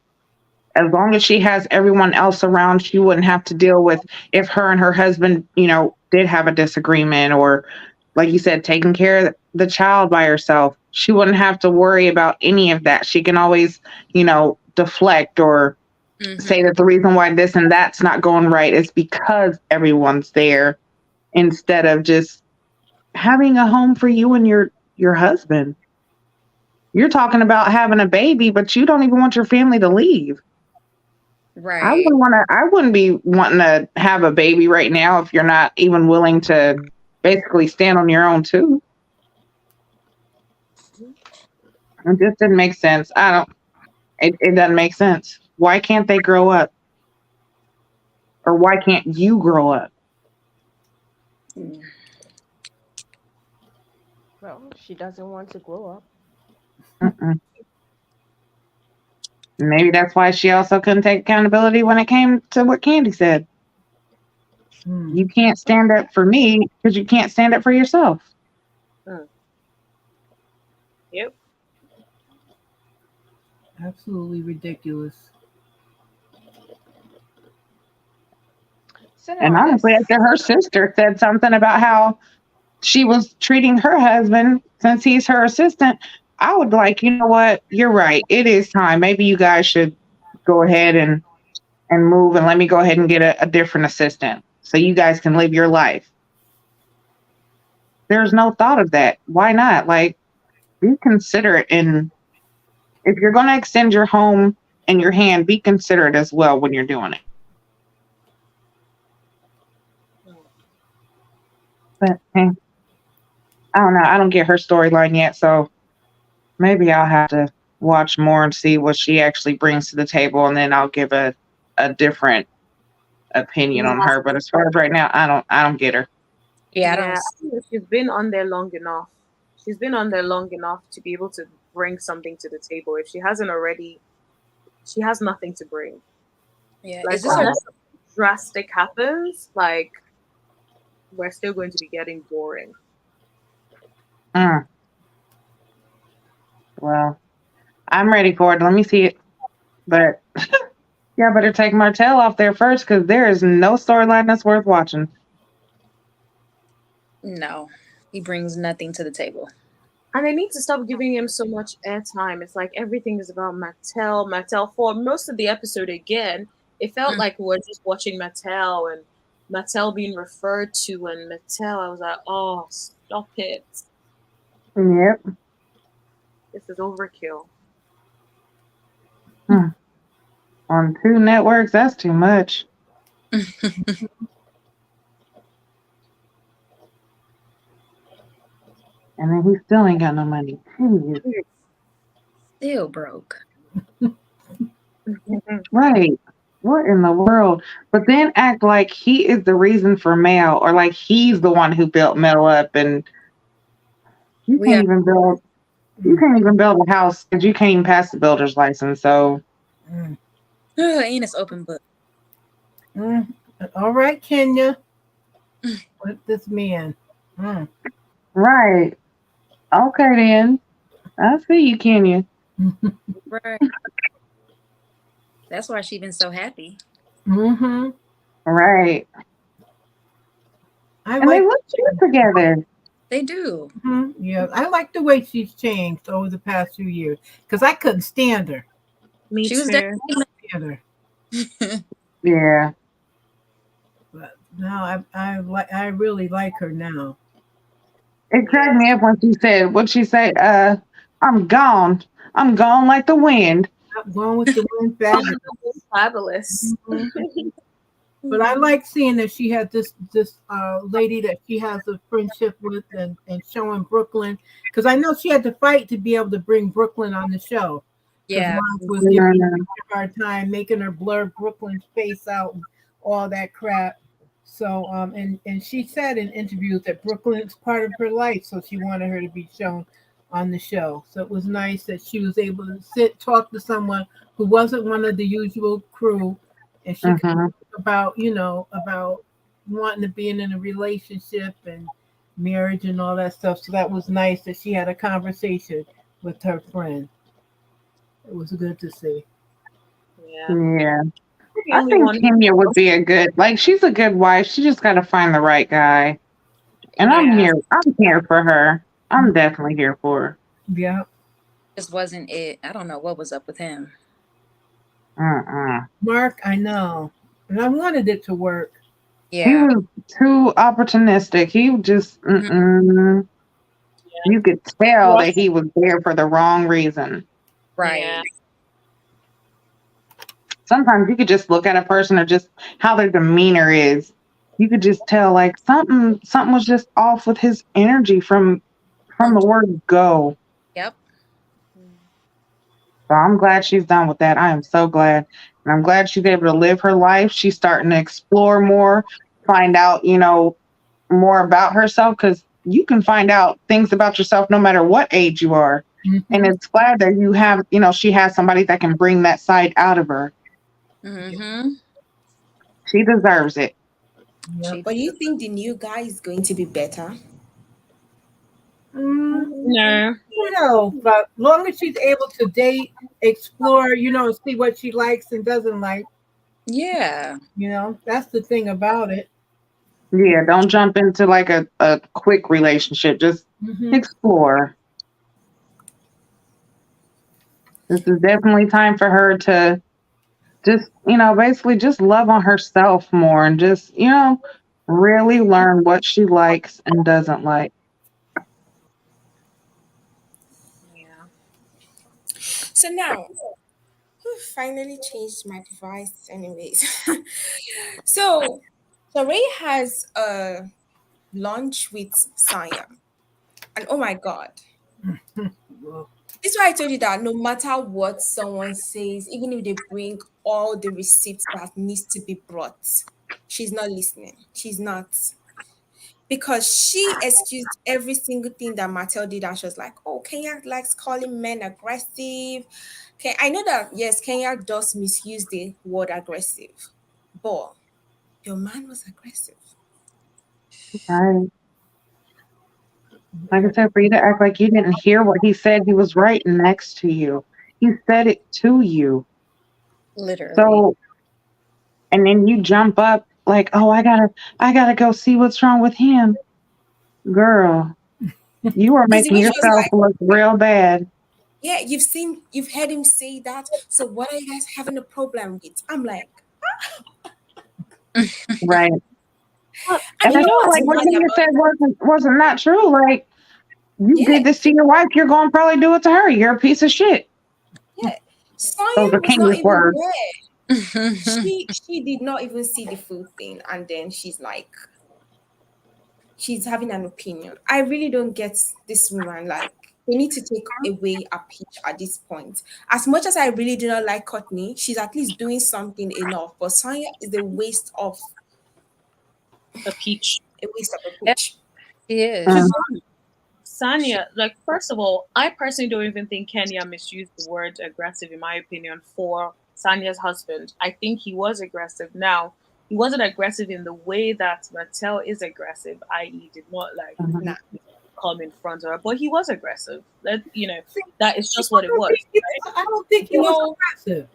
as long as she has everyone else around, she wouldn't have to deal with if her and her husband, did have a disagreement or, like you said, taking care of the child by herself. She wouldn't have to worry about any of that. She can always, deflect or say Mm-hmm. that the reason why this and that's not going right is because everyone's there instead of just having a home for you and your husband. You're talking about having a baby, but you don't even want your family to leave. Right. I wouldn't be wanting to have a baby right now if you're not even willing to basically stand on your own too. It just didn't make sense. I don't it doesn't make sense. Why can't they grow up? Or why can't you grow up? Mm. Well, she doesn't want to grow up. Mm-mm. Maybe that's why she also couldn't take accountability when it came to what Candy said. Hmm. You can't stand up for me because you can't stand up for yourself. Yep. Absolutely ridiculous. So And now let's honestly, after her sister said something about how she was treating her husband since he's her assistant, I would like, you know what? You're right. It is time. Maybe you guys should go ahead and move and let me go ahead and get a different assistant so you guys can live your life. There's no thought of that. Why not? Like, be considerate in if you're going to extend your home and your hand, be considerate as well when you're doing it. But I don't know. I don't get her storyline yet, so maybe I'll have to watch more and see what she actually brings to the table, and then I'll give a different opinion on Yeah. her. But as far as right now, I don't get her. Yeah, I Yeah, don't. I think she's been on there long enough. She's been on there long enough to be able to bring something to the table. If she hasn't already, she has nothing to bring. Yeah, Like is this her? unless drastic happens, like we're still going to be getting boring. Mm. Well, I'm ready for it. Let me see it. But yeah, better take Martell off there first because there is no storyline that's worth watching. No, he brings nothing to the table. And I need to stop giving him so much airtime. It's like everything is about Martell. Martell, for most of the episode, again, it felt like we were just watching Martell and Martell being referred to, and Martell, I was like, oh, stop it. Yep. This is overkill. On 2 networks, that's too much. And then he still ain't got no money. Jeez. Still broke. Right. What in the world? But then act like he is the reason for Mel, or like he's the one who built Mel up, and you can't even build. You can't even build a house because you can't even pass the builder's license. So, Ain't it's open book. All right, Kenya. With this man. right. Okay, then. I see you, Kenya. Right. That's why she been so happy. Mm-hmm. Right. And they look cute together. They do. Mm-hmm. Yeah, I like the way she's changed over the past few years because I couldn't stand her. Me she too. was definitely stand her. Yeah. But now I really like her now. It cracked me up when she said, what'd she say? I'm gone. I'm gone like the wind. I'm going with the wind, fabulous. Fabulous. Mm-hmm. But I like seeing that she had this lady that she has a friendship with and showing Brooklyn. Because I know she had to fight to be able to bring Brooklyn on the show. Yeah. Mark was giving her a hard time, making her blur Brooklyn's face out and all that crap. So, and she said in interviews that Brooklyn's part of her life, so she wanted her to be shown on the show. So it was nice that she was able to talk to someone who wasn't one of the usual crew, and she could talk about, about wanting to be in a relationship and marriage and all that stuff. So that was nice that she had a conversation with her friend. It was good to see. Yeah. I think Kenya would be a good, she's a good wife. She just got to find the right guy. And I'm here for her. I'm definitely here for her. Yeah. Just wasn't it. I don't know what was up with him. Mark, I know. And I wanted it to work. Yeah. He was too opportunistic. He just, you could tell that he was there for the wrong reason. Right. Yeah. Sometimes you could just look at a person or just how their demeanor is. You could just tell something was just off with his energy from the word go. Yep. So I'm glad she's done with that. I am so glad. And I'm glad she's able to live her life. She's starting to explore more, find out, more about herself, because you can find out things about yourself no matter what age you are. Mm-hmm. And it's glad that you have, she has somebody that can bring that side out of her. Mm-hmm. She deserves it. Yep. But you think the new guy is going to be better? No. But long as she's able to date, explore, see what she likes and doesn't like. Yeah. That's the thing about it. Yeah, don't jump into a quick relationship. Just explore. This is definitely time for her to just, basically just love on herself more and just, really learn what she likes and doesn't like. Yeah. So now, finally changed my device anyways. So Shereé has a lunch with Saya. And oh my God. This is why I told you that no matter what someone says, even if they bring all the receipts that needs to be brought, she's not listening. She's not. Because she excused every single thing that Martell did, and she was like, oh, Kenya likes calling men aggressive. Okay, I know that, yes, Kenya does misuse the word aggressive, but your man was aggressive. Right. Like I said, for you to act like you didn't hear what he said, he was right next to you. He said it to you. Literally. So, and then you jump up like, oh, I gotta go see what's wrong with him. Girl, you are Because the making way he was yourself like, look real bad. yeah, you've heard him say that. So what are you guys having a problem with? I'm like, Right. and And you I know felt what's like what funny you about said wasn't that true. Like, you yeah, did this to your wife, you're gonna probably do it to her. You're a piece of shit. yeah. Those Sonia are was not Kenya's even words. there. She did not even see the full thing, and then she's like, she's having an opinion. I really don't get this woman. Like, they need to take away a pitch at this point. As much as I really do not like Courtney, she's at least doing something enough. But Sonia is A peach. a waste of a Yep, pitch. he To is. be honest, Sanya, like, first of all, I personally don't even think Kenya misused the word aggressive, in my opinion, for Sanya's husband. I think he was aggressive. Now, he wasn't aggressive in the way that Martell is aggressive, i.e., did not like Nah. come in front of her, but he was aggressive. See, That is just what it was. I don't think he You was know, aggressive.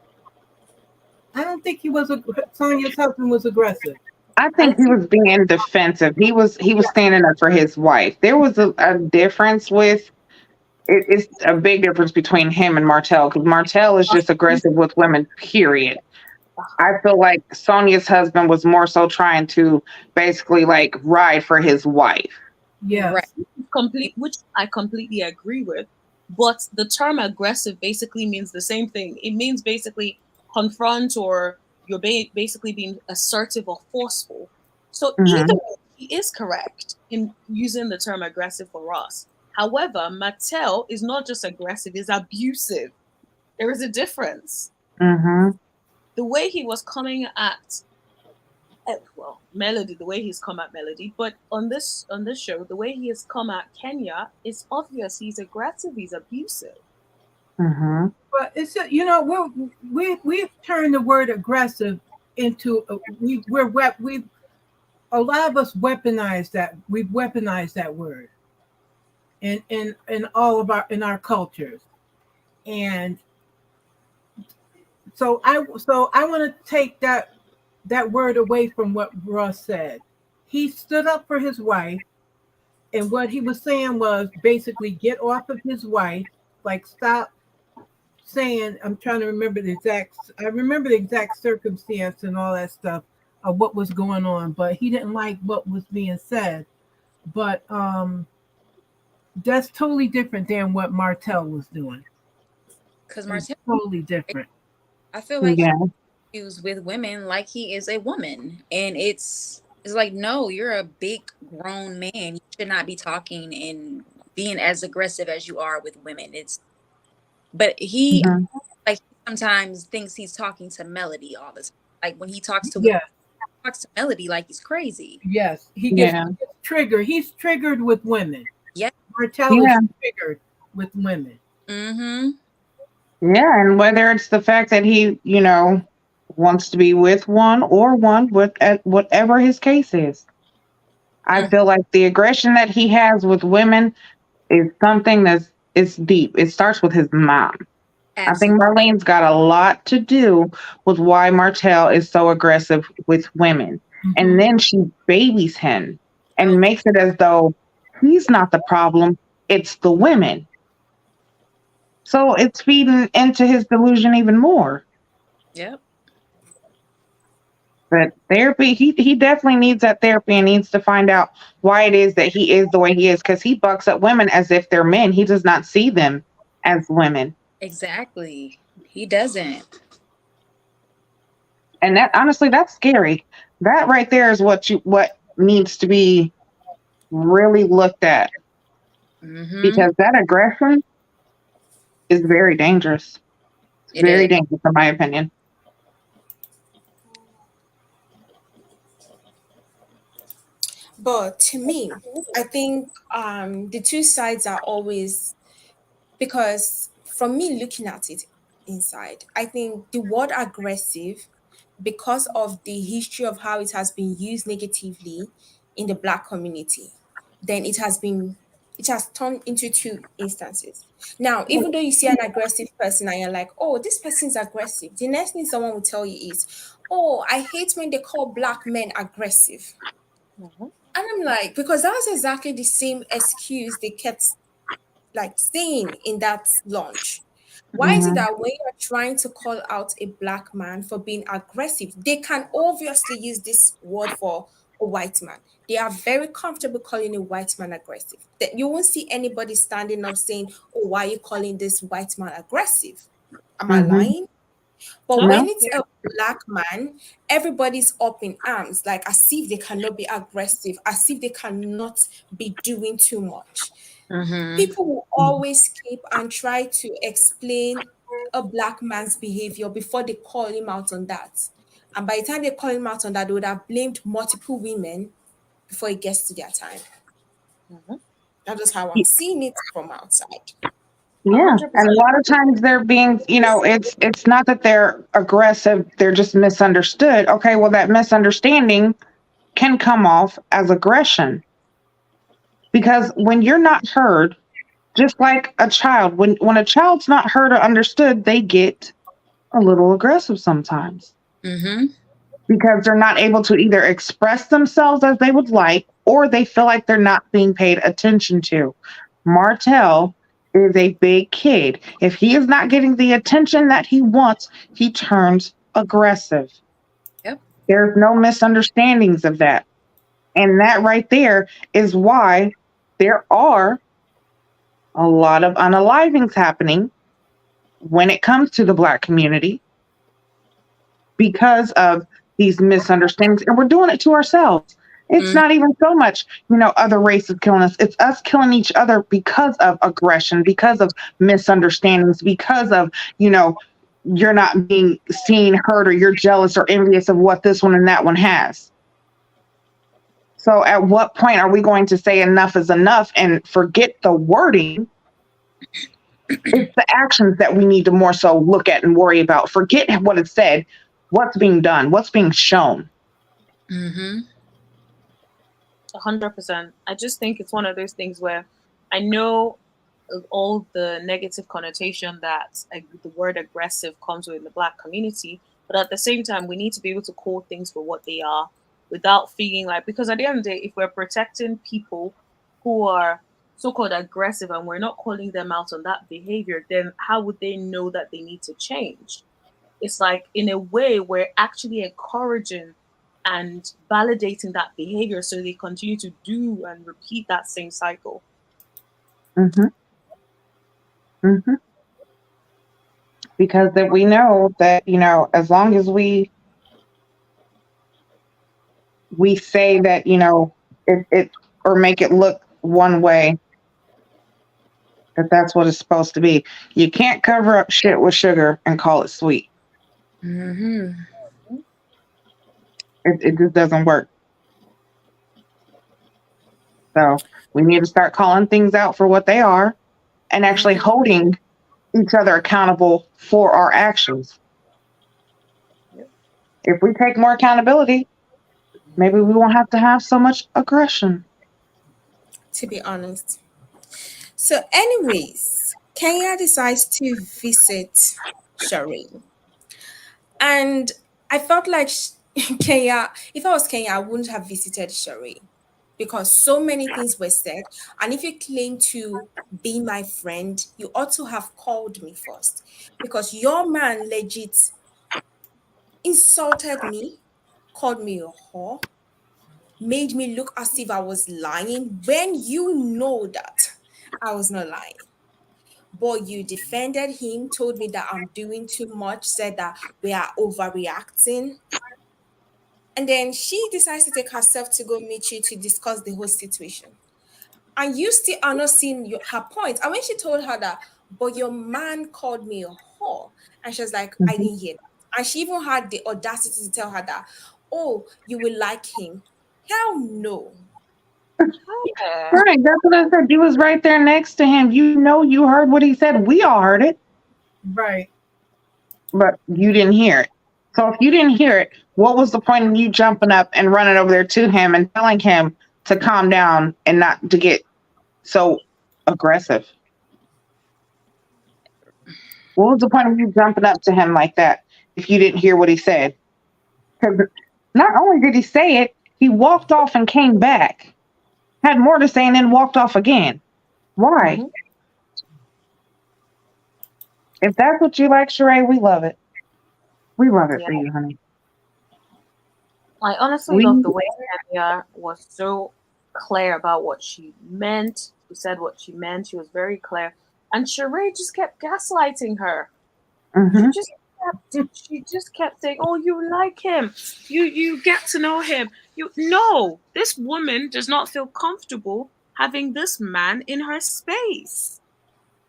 I don't think he was. Sonia's husband was aggressive. I I think he think was being defensive. He was standing up for his wife. There was a difference with it's a big difference between him and Martell because Martell is just aggressive with women, period. I feel like Sonia's husband was more so trying to basically like ride for his wife. Right. Yes. which I completely agree with. But the term aggressive basically means the same thing. It means basically confront, or you're basically being assertive or forceful. So either Hmm. way, he is correct in using the term aggressive for us. However, Mattel is not just aggressive, is abusive. There is a difference. Hmm. The way he was coming at well, Melody, the way he's come at Melody, but on this show, the way he has come at Kenya, it's obvious he's aggressive, he's abusive. Hmm. But it's we've turned the word aggressive into we a lot of us weaponize that. We've weaponized that word in all of our cultures. And so I want to take that word away from what Russ said. He stood up for his wife, and what he was saying was basically get off of his wife, like stop saying. I'm trying to remember the exact. I remember the exact circumstance and all that stuff of what was going on, but he didn't like what was being said. But that's totally different than what Martell was doing. Because It's Martell, totally different. I feel like Yeah. he was with women like he is a woman, and it's like, no, you're a big grown man. You should not be talking and being as aggressive as you are with women. But he, Hmm. like, he sometimes thinks he's talking to Melody all the time. Like when he talks to women, Yes, he talks to Melody like he's crazy. yes. Yeah. He gets triggered. He's triggered with women. Yeah. Martell is Yeah. triggered with women. Mm-hmm. Yeah. And whether it's the fact that he, wants to be with one with at whatever his case is, I Mm. feel like the aggression that he has with women is something that's it's deep. It starts with his mom. I think Absolutely. Marlene's got a lot to do with why Martell is so aggressive with women. And Mhm. then she babies him and Oh, makes it as though he's not the problem, it's the women. So it's feeding into his delusion even more. yep. But therapy, he definitely needs that therapy and needs to find out why it is that he is the way he is because he bucks up women as if they're men. He does not see them as women. Exactly. He doesn't. And that honestly, that's scary. That right there is what needs to be really looked at Mm-hmm. because that aggression is very dangerous. It's It very is. dangerous, in my opinion. but to me, I think the two sides are always, because from me looking at it inside, I think the word aggressive because of the history of how it has been used negatively in the Black community, then it has turned into two instances. Now, even though you see an aggressive person and you're like, oh, this person is aggressive, the next thing someone will tell you is, oh, I hate when they call Black men aggressive. And I'm like, because that was exactly the same excuse they kept like saying in that launch. Why is it that when you're trying to call out a Black man for being aggressive, they can obviously use this word for a white man? They are very comfortable calling a white man aggressive. That you won't see anybody standing up saying, oh, why are you calling this white man aggressive? Am I lying? But No. when it's a Black man, everybody's up in arms, like as if they cannot be aggressive, as if they cannot be doing too much. People will always keep and try to explain a Black man's behavior before they call him out on that. And by the time they call him out on that, they would have blamed multiple women before it gets to their time. That is how I'm seeing it from outside. Yeah, and a lot of times they're being, it's not that they're aggressive, they're just misunderstood. Okay, well, that misunderstanding can come off as aggression. Because when you're not heard, just like a child, when a child's not heard or understood, they get a little aggressive sometimes. Because they're not able to either express themselves as they would like, or they feel like they're not being paid attention to. Martell is a big kid. If he is not getting the attention that he wants, he turns aggressive. Yep. There's no misunderstandings of that. And that right there is why there are a lot of unalivings happening when it comes to the Black community because of these misunderstandings. And we're doing it to ourselves. It's not even so much, other races killing us. It's us killing each other because of aggression, because of misunderstandings, because of, you're not being seen, heard, or you're jealous or envious of what this one and that one has. So at what point are we going to say enough is enough and forget the wording? It's the actions that we need to more so look at and worry about. Forget what it said, what's being done, what's being shown. 100%. I just think it's one of those things where I know all the negative connotation that the word aggressive comes with in the Black community, but at the same time, we need to be able to call things for what they are without feeling like, because at the end of the day, if we're protecting people who are so-called aggressive and we're not calling them out on that behavior, then how would they know that they need to change? It's like, in a way, we're actually encouraging and validating that behavior so they continue to do and repeat that same cycle. Because that we know that, as long as we say that, it or make it look one way, that's what it's supposed to be. You can't cover up shit with sugar and call it sweet. It just doesn't work. So we need to start calling things out for what they are and actually holding each other accountable for our actions. If we take more accountability, maybe we won't have to have so much aggression. To be honest. So anyways, Kenya decides to visit Shereé. And I felt like Kenya, if I was Kenya, I wouldn't have visited Shereé because so many things were said. And if you claim to be my friend, you ought to have called me first because your man legit insulted me, called me a whore, made me look as if I was lying when you know that I was not lying. But you defended him, told me that I'm doing too much, said that we are overreacting. And then she decides to take herself to go meet you to discuss the whole situation. And you still are not seeing her point. And when she told her that, but your man called me a whore, and she was like, I didn't hear that. And she even had the audacity to tell her that, oh, you will like him. Hell no. Right, that's what I said. You was right there next to him. You heard what he said. We all heard it. Right. But you didn't hear it. So if you didn't hear it, what was the point of you jumping up and running over there to him and telling him to calm down and not to get so aggressive? What was the point of you jumping up to him like that if you didn't hear what he said? Because not only did he say it, he walked off and came back, had more to say, and then walked off again. Why? Mhm. If that's what you like, Shereé, we love it. We love it Yeah. for you, honey. I honestly We love the way Kenya was so clear about what she meant. She said what she meant. She was very clear. And Shereé just kept gaslighting her. Mhm. She just kept saying, "Oh, you like him. You get to know him. You no, this woman does not feel comfortable having this man in her space.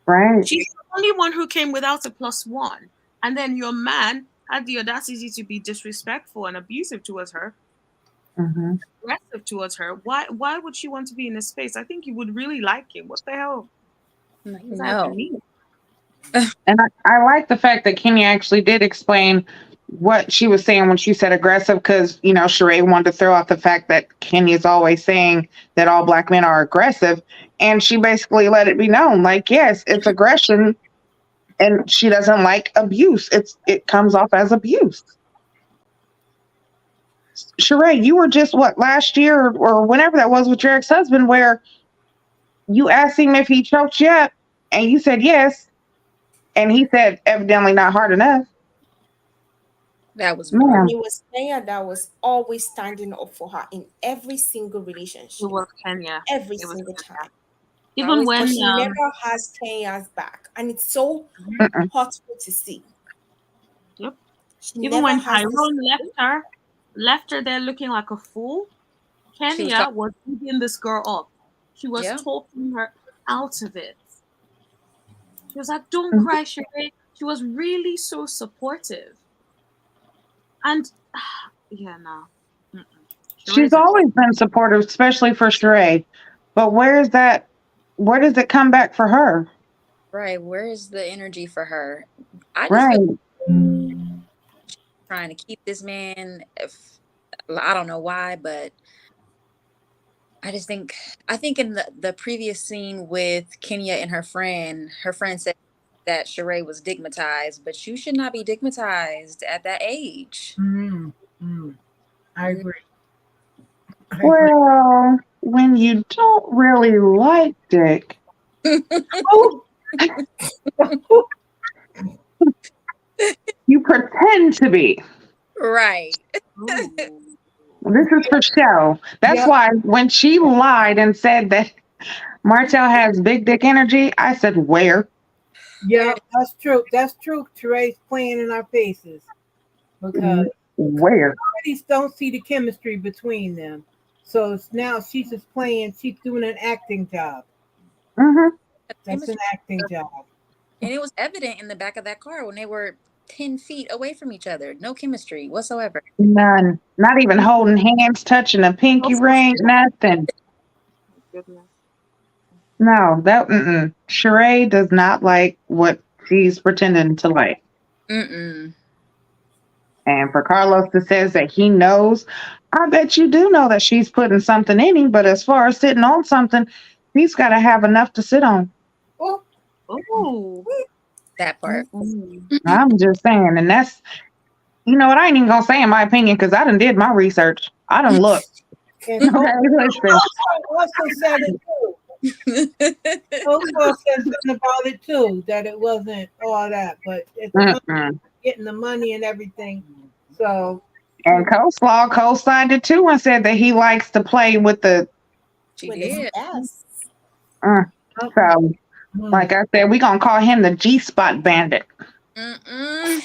Right. She's the only one who came without a +1. And then your man had the audacity to be disrespectful and abusive towards her, Mhm. aggressive towards her. Why would she want to be in his space? I think you would really like him. What the hell Like, does that have to no. mean? And I like the fact that Kenya actually did explain what she was saying when she said aggressive, because Shereé wanted to throw out the fact that Kenya's always saying that all black men are aggressive, and she basically let it be known, like, yes, it's aggression, and she doesn't like abuse. It comes off as abuse. Shereé, you were just what, last year or whenever that was with your ex-husband, where you asked him if he choked you up, and you said yes, and he said evidently not hard enough. That was Man, And it was Kenya that was always standing up for her in every single It relationship, was Kenya. every It was single Kenya. time. Even always when But she never has Kenya's back, and it's so mm-mm. hurtful to see. yep. She Even never when has this. Tyrone left her there looking like a fool, she was Kenya talking. was beating this girl up. She was Yeah. talking her out of it. She was like, "Don't cry, Shereé." She was really so supportive. And yeah, no. Mm-mm. She's Sheree's a always been supportive, especially for Shereé. But where is that? Where does it come back for her? Right. Where is the energy for her? I just feel Right. trying to keep this man. If I don't know why, but I think in the previous scene with Kenya and her friend said that Shereé was digmatized, but you should not be digmatized at that age. I agree. Well, when you don't really like dick, you pretend to be. Right. This is for show. That's why when she lied and said that Martell has big dick energy, I said, where? Yeah, that's true. That's true. Sheree's playing in our faces because Where? already don't see the chemistry between them. So now she's just playing. She's doing an acting job. Mm-hmm. That's an acting job. And it was evident in the back of that car when they were 10 feet away from each other. No chemistry whatsoever. None. Not even holding hands, touching a pinky ring, nothing. Goodness. No, Shereé does not like what she's pretending to like. Mm-mm. And for Carlos that says that he knows, I bet you do know that she's putting something in him. But as far as sitting on something, he's got to have enough to sit on. Oh. That part. I'm just saying, and that's, you know what, I ain't even gonna say in my opinion because I done did my research. I done looked. And Okay, listen. also said it too. Also said something about it too, that it wasn't all that, but it's getting the money and everything. So And Coleslaw co-signed it too and said that he likes to play with the. She With did. his ass. So, like I said, we gonna call him the G-spot bandit. Mm-mm.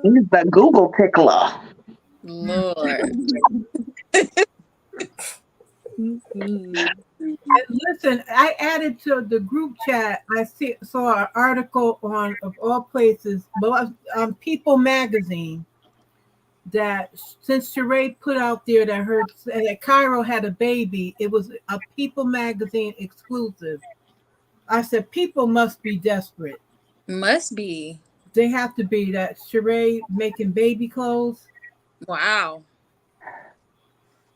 He's the Google tickler. Lord. listen, I added to the group chat. I saw an article on, of all places, on People Magazine, that since Shereé put out there that Cairo had a baby, it was a People Magazine exclusive. I said, people must be desperate. Must be. They have to be that Shereé making baby clothes. Wow.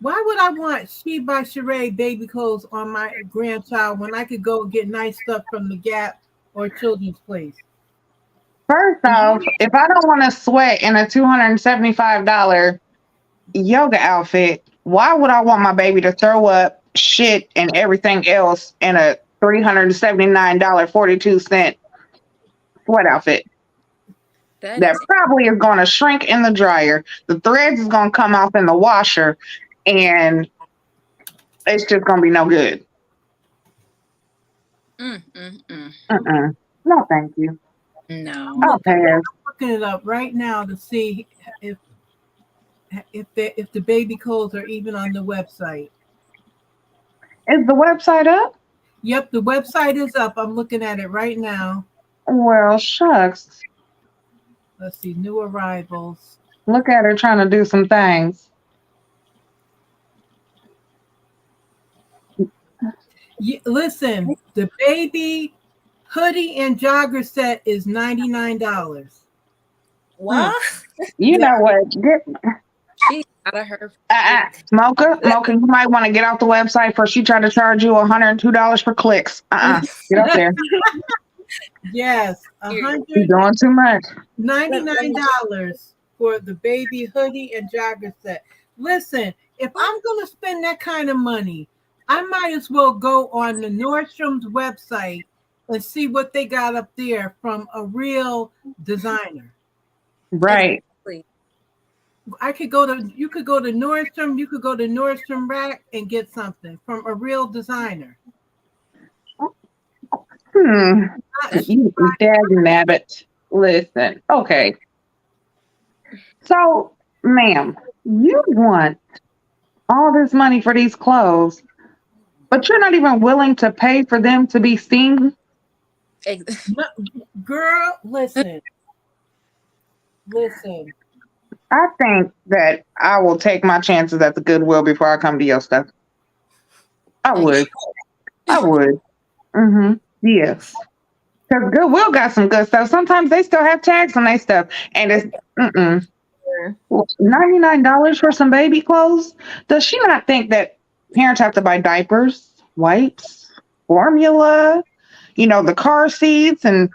Why would I want She by Shereé baby clothes on my grandchild when I could go get nice stuff from the Gap or Children's Place? First off, if I don't want to sweat in a $275 yoga outfit, why would I want my baby to throw up shit and everything else in a $379.42 sweat outfit? That probably is going to shrink in the dryer. The threads is going to come off in the washer, and it's just going to be no good. No, thank you. No. I'll pass. I'm looking it up right now to see if the baby clothes are even on the website. Is the website up? Yep, the website is up. I'm looking at it right now. Well, shucks. Let's see, new arrivals. Look at her trying to do some things. Listen, the baby hoodie and jogger set is $99. What? You know what? She's out of her. Mocha, you might want to get off the website before she tried to charge you $102 for clicks. Get up there. Yes, You're doing too much. $99 for the baby hoodie and jogger set. Listen, if I'm going to spend that kind of money, I might as well go on the Nordstrom's website and see what they got up there from a real designer. Right. You could go to Nordstrom, you could go to Nordstrom Rack and get something from a real designer. You nabbit. Listen. Okay. So, ma'am, you want all this money for these clothes, but you're not even willing to pay for them to be seen? Girl, listen. I think that I will take my chances at the Goodwill before I come to your stuff. I would. Yes. Because Goodwill got some good stuff. Sometimes they still have tags on their stuff. And it's $99 for some baby clothes? Does she not think that parents have to buy diapers, wipes, formula, the car seats and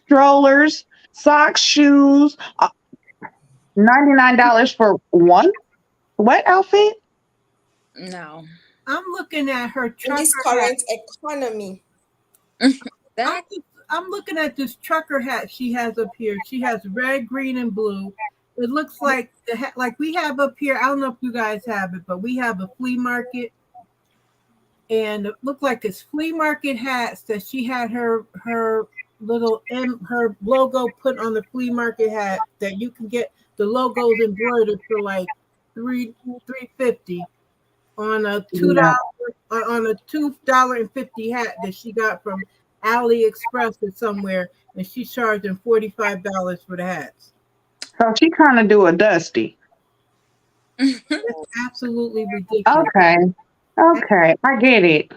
strollers, socks, shoes? $99 for one sweat outfit? No. I'm looking at her trucker in this current economy. I'm looking at this trucker hat she has up here. She has red, green, and blue. It looks like the hat, like we have up here. I don't know if you guys have it, but we have a flea market, and it looked like it's flea market hats that she had her little her logo put on the flea market hat that you can get the logos embroidered for like $3.50 on a $2 on a $2.50 hat that she got from AliExpress or somewhere, and she's charging $45 for the hats. So she trying to do a dusty. That's absolutely ridiculous. Okay, I get it.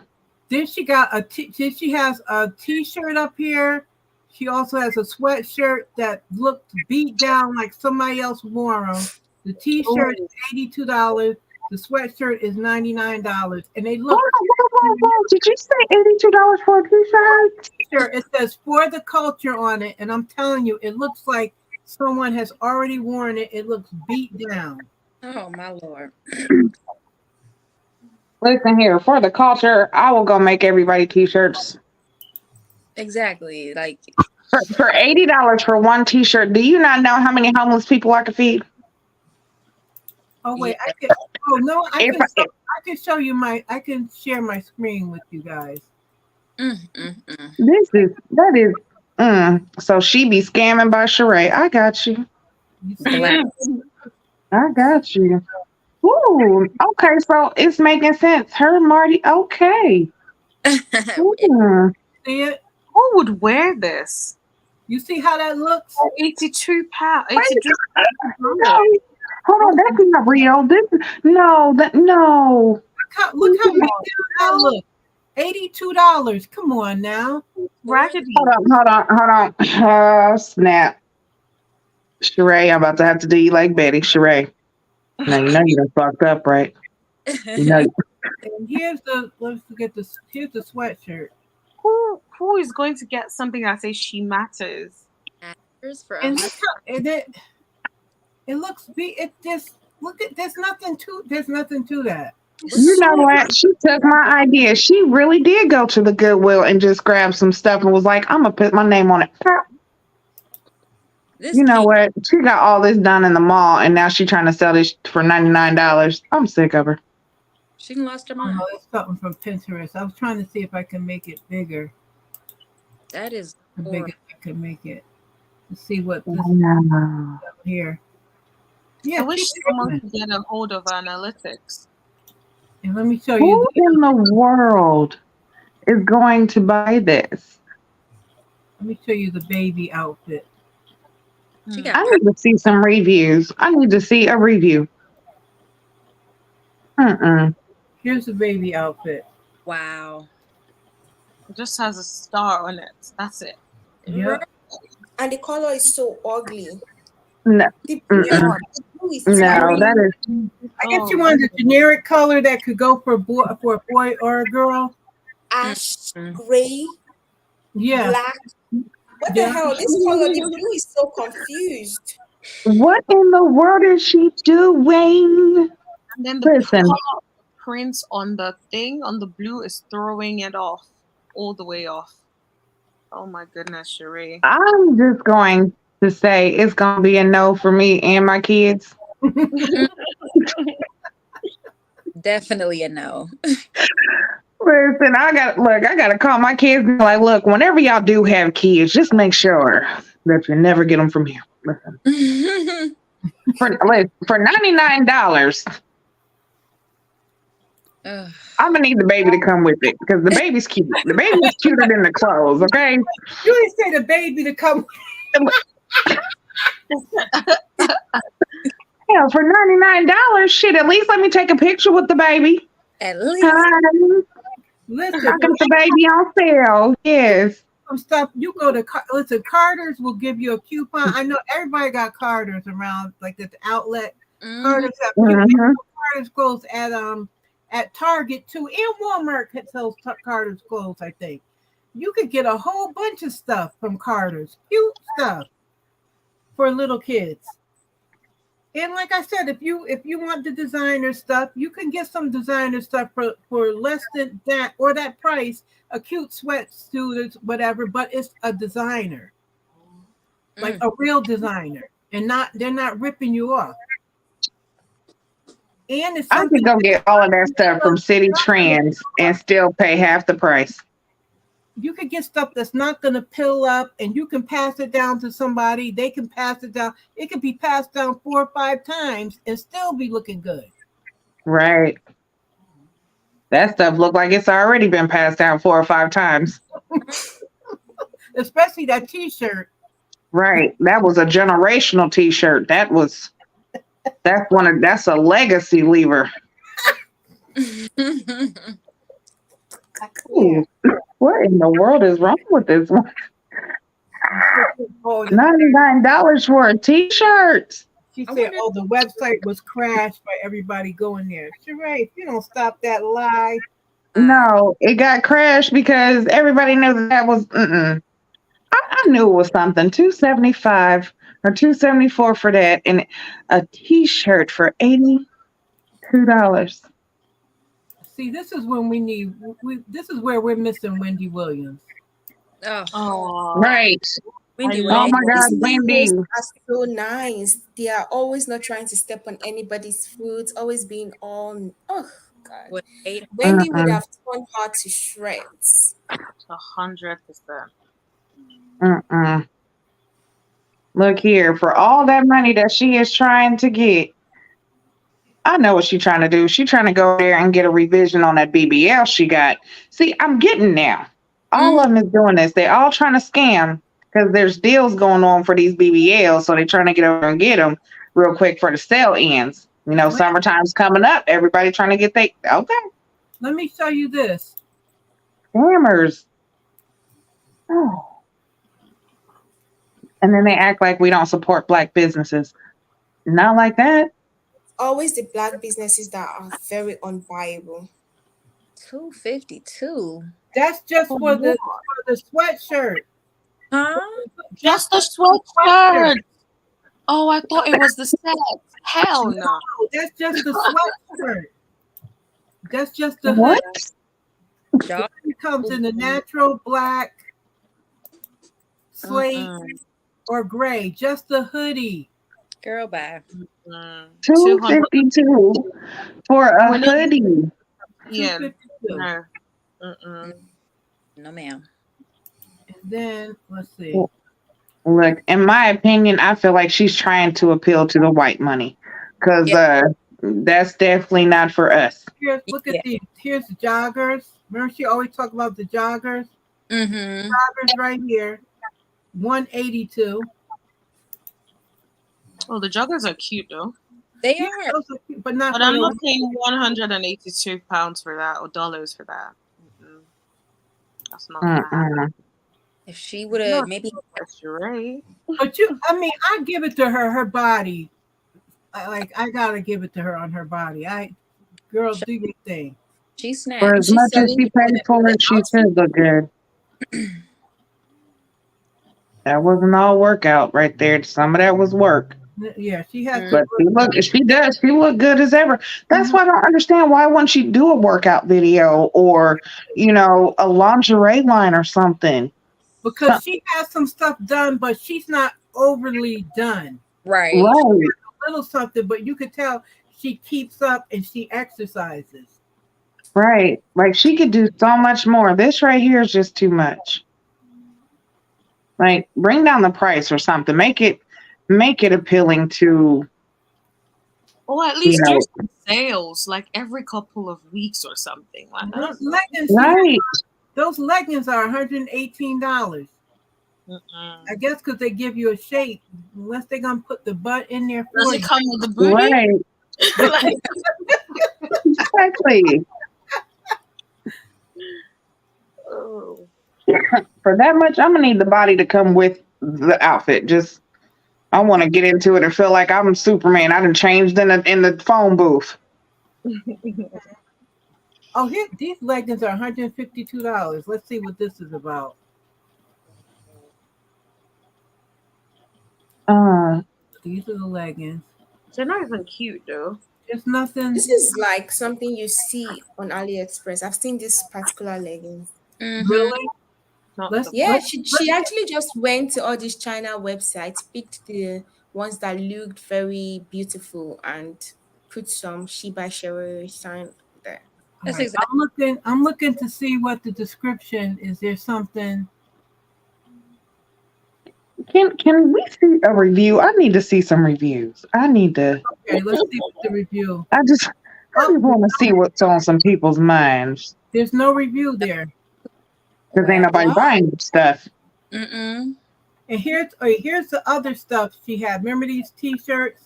Then she has a t-shirt up here. She also has a sweatshirt that looked beat down like somebody else wore them. The t-shirt is $82. The sweatshirt is $99, and they look. Whoa. Did you say $82 for a t-shirt? Sure, it says "For the Culture" on it, and I'm telling you, it looks like someone has already worn it. It looks beat down. Oh my Lord! Listen here, for the culture, I will go make everybody t-shirts. Exactly, like for $80 for one t-shirt. Do you not know how many homeless people I could feed? Oh wait, I can show you I can share my screen with you guys. That is. So she be scamming by Shereé. I got you. I got you. Ooh, okay, so it's making sense. Her Marty, okay. See it? Who would wear this? You see how that looks? £82. No. Hold on, that's not real. No. Look how big that looks. $82. Come on now. Raggedy. Hold on. Snap. Shereé, I'm about to have to do you like Betty. Shereé. Now you know you done fucked up, right? You know. And here's the here's the sweatshirt. Who is going to get something that says she matters? Matters for And us. look how it looks there's nothing to that. You know what? She took my idea. She really did go to the Goodwill and just grab some stuff and was like, I'm gonna put my name on it. This You know came- what? She got all this done in the mall and now she's trying to sell this for $99. I'm sick of her. She lost her mind. Oh, that's something from Pinterest. I was trying to see if I can make it bigger. That is The horrible. biggest I can make it. Let's see what this Wow. here. I Yeah, wish keep someone going. could get a hold of analytics. And let me show Who you. in the world is going to buy this? Let me show you the baby outfit. She I got need to see some reviews. I need to see a review. Here's the baby outfit. wow. It just has a star on it. That's it. Yep. And the color is so ugly. No, The Mm-mm. blue is no, terrible. that is I guess you wanted a generic color that could go for a boy or a girl. Ash, Mm. gray, Yeah. black. What the Yeah. hell? This color, the blue is so confused. what in the world is she doing? And then the Listen, color print on the thing, on the blue, is throwing it off. All the way off. Oh my goodness, Shereé. I'm just going to say it's going to be a no for me and my kids. Definitely a no. Listen, I got to call my kids and be like, look, whenever y'all do have kids, just make sure that you never get them from here. Listen, for $99, Ugh. I'm gonna need the baby to come with it because the baby's cute. The baby's cuter than the clothes. Okay. You didn't say the baby to come. Yeah, for $99, shit. At least let me take a picture with the baby. At least Hi, Listen, I got the baby on sale. Yes. some stuff. You go to listen. Carter's will give you a coupon. I know everybody got Carter's around, like at the outlet. Mhm. Carter's have Mhm. Carter's clothes at Target too, and Walmart sells Carter's clothes. I think you could get a whole bunch of stuff from Carter's, cute stuff for little kids. And like I said, if you want the designer stuff, you can get some designer stuff for less than that or that price. A cute sweatsuit, whatever, but it's a designer, like a real designer, and they're not ripping you off. And it's I something could go get all of that stuff from City Trends and still pay half the price. you could get stuff that's not going to pill up, and you can pass it down to somebody. They can pass it down. It can be passed down 4 or 5 times and still be looking good. Right. That stuff look like it's already been passed down 4 or 5 times. Especially that T-shirt. Right. That was a generational T-shirt. That's a legacy lever. Ooh, what in the world is wrong with this one? Oh, $99 for a T-shirt. she said, "Oh, the website was crashed by everybody going there." Shereé, if you don't stop that lie, No, it got crashed because everybody knew that was. I knew it was something. $275 or $274 for that, and a T-shirt for $82. see, this is when we need. This is where we're missing Wendy Williams. Oh, Right. Wendy, I what Oh they- my God, These Wendy. hosts are so nice. They are always not trying to step on anybody's foot, always being all, oh God. what they- Wendy would have torn her to shreds. 100%. Look here, for all that money that she is trying to get, I know what she's trying to do. She's trying to go there and get a revision on that BBL she got. See, I'm getting now. All of them is doing this. They're all trying to scam because there's deals going on for these BBLs, so they're trying to get over and get them real quick for the sale ends. You know, summertime's coming up. Everybody trying to get okay. Let me show you this. Scammers. Oh. And then they act like we don't support black businesses. Not like that. Always the black businesses that are very unviable. $252. That's just For for the what? sweatshirt. Huh? Just the sweatshirt. Oh, I thought it was the set. Hell no. No, that's just the sweatshirt. That's just the hood. What? Y'all, It comes in the natural black, slate, or gray. Just the hoodie. girl, bye. $252 for a When it- hoodie. Yeah. $252. No. Mm-mm. No, ma'am. And then let's see. Look, in my opinion, I feel like she's trying to appeal to the white money, because that's definitely not for us. Here's look at these. Here's the joggers. Remember, she always talk about the joggers. Mm-hmm. Joggers right here, $182. Oh, the joggers are cute though. They Yeah, are. those are cute, but not. But for I'm the- not paying £182 for that or dollars for that. Mm-mm. That's not gonna happen. If she would have maybe. That's right. But I mean, I give it to her. Her body, I gotta give it to her on her body. Girl, do your thing. She snapped. For as much as she paid for it, she still look good. That wasn't all workout right there. Some of that was work. Yeah, she has. But she look good as ever. That's why I don't understand, why wouldn't she do a workout video or, a lingerie line or something? Because she has some stuff done, but she's not overly done. Right. She has a little something, but you could tell she keeps up and she exercises. Right. Like, she could do so much more. This right here is just too much. Like, bring down the price or something. Make it appealing to. Or at least do some sales like every couple of weeks or something. Like Those leggings, Right. those leggings are $118. I guess because they give you a shape, unless they're gonna put the butt in there for Does you. it come with the booty? Right. Exactly. Oh. For that much, I'm gonna need the body to come with the outfit. Just, I want to get into it and feel like I'm Superman. I done changed in the phone booth. Oh, here, these leggings are $152. Let's see what this is about. These are the leggings. They're not even cute though. There's nothing. This is like something you see on AliExpress. I've seen this particular leggings. Really? Yeah, she actually just went to all these China websites, picked the ones that looked very beautiful, and put some She by Shereé sign there. That's Right. exactly. I'm looking to see what the description is. There something? Can we see a review? I need to see some reviews. I need to. Okay, let's see what the review. I just want to see what's on some people's minds. There's no review there. Because ain't nobody buying stuff. And here's the other stuff she had. Remember these T-shirts?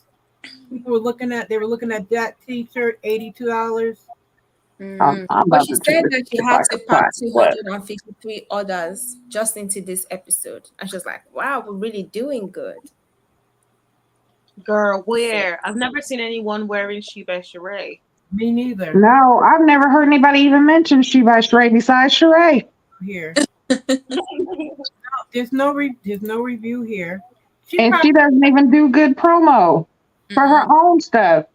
People were looking at. They were looking at that T-shirt, $82. But she said that she had to pack 253 orders just into this episode, and she was like, "Wow, we're really doing good." Girl, where? I've never seen anyone wearing She by Shereé. Me neither. No, I've never heard anybody even mention She by Shereé besides Shereé. Here, there's no review here. She doesn't even do good promo for her own stuff.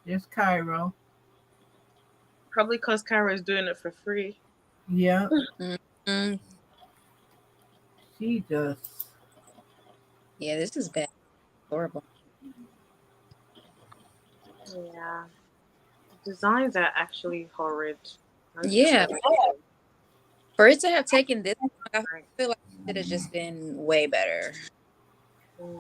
There's Cairo. Probably because Kara's doing it for free. Yeah. She just. Yeah, this is bad. Horrible. Yeah. The designs are actually horrid. Yeah. For it to have taken this long, I feel like it should have just been way better.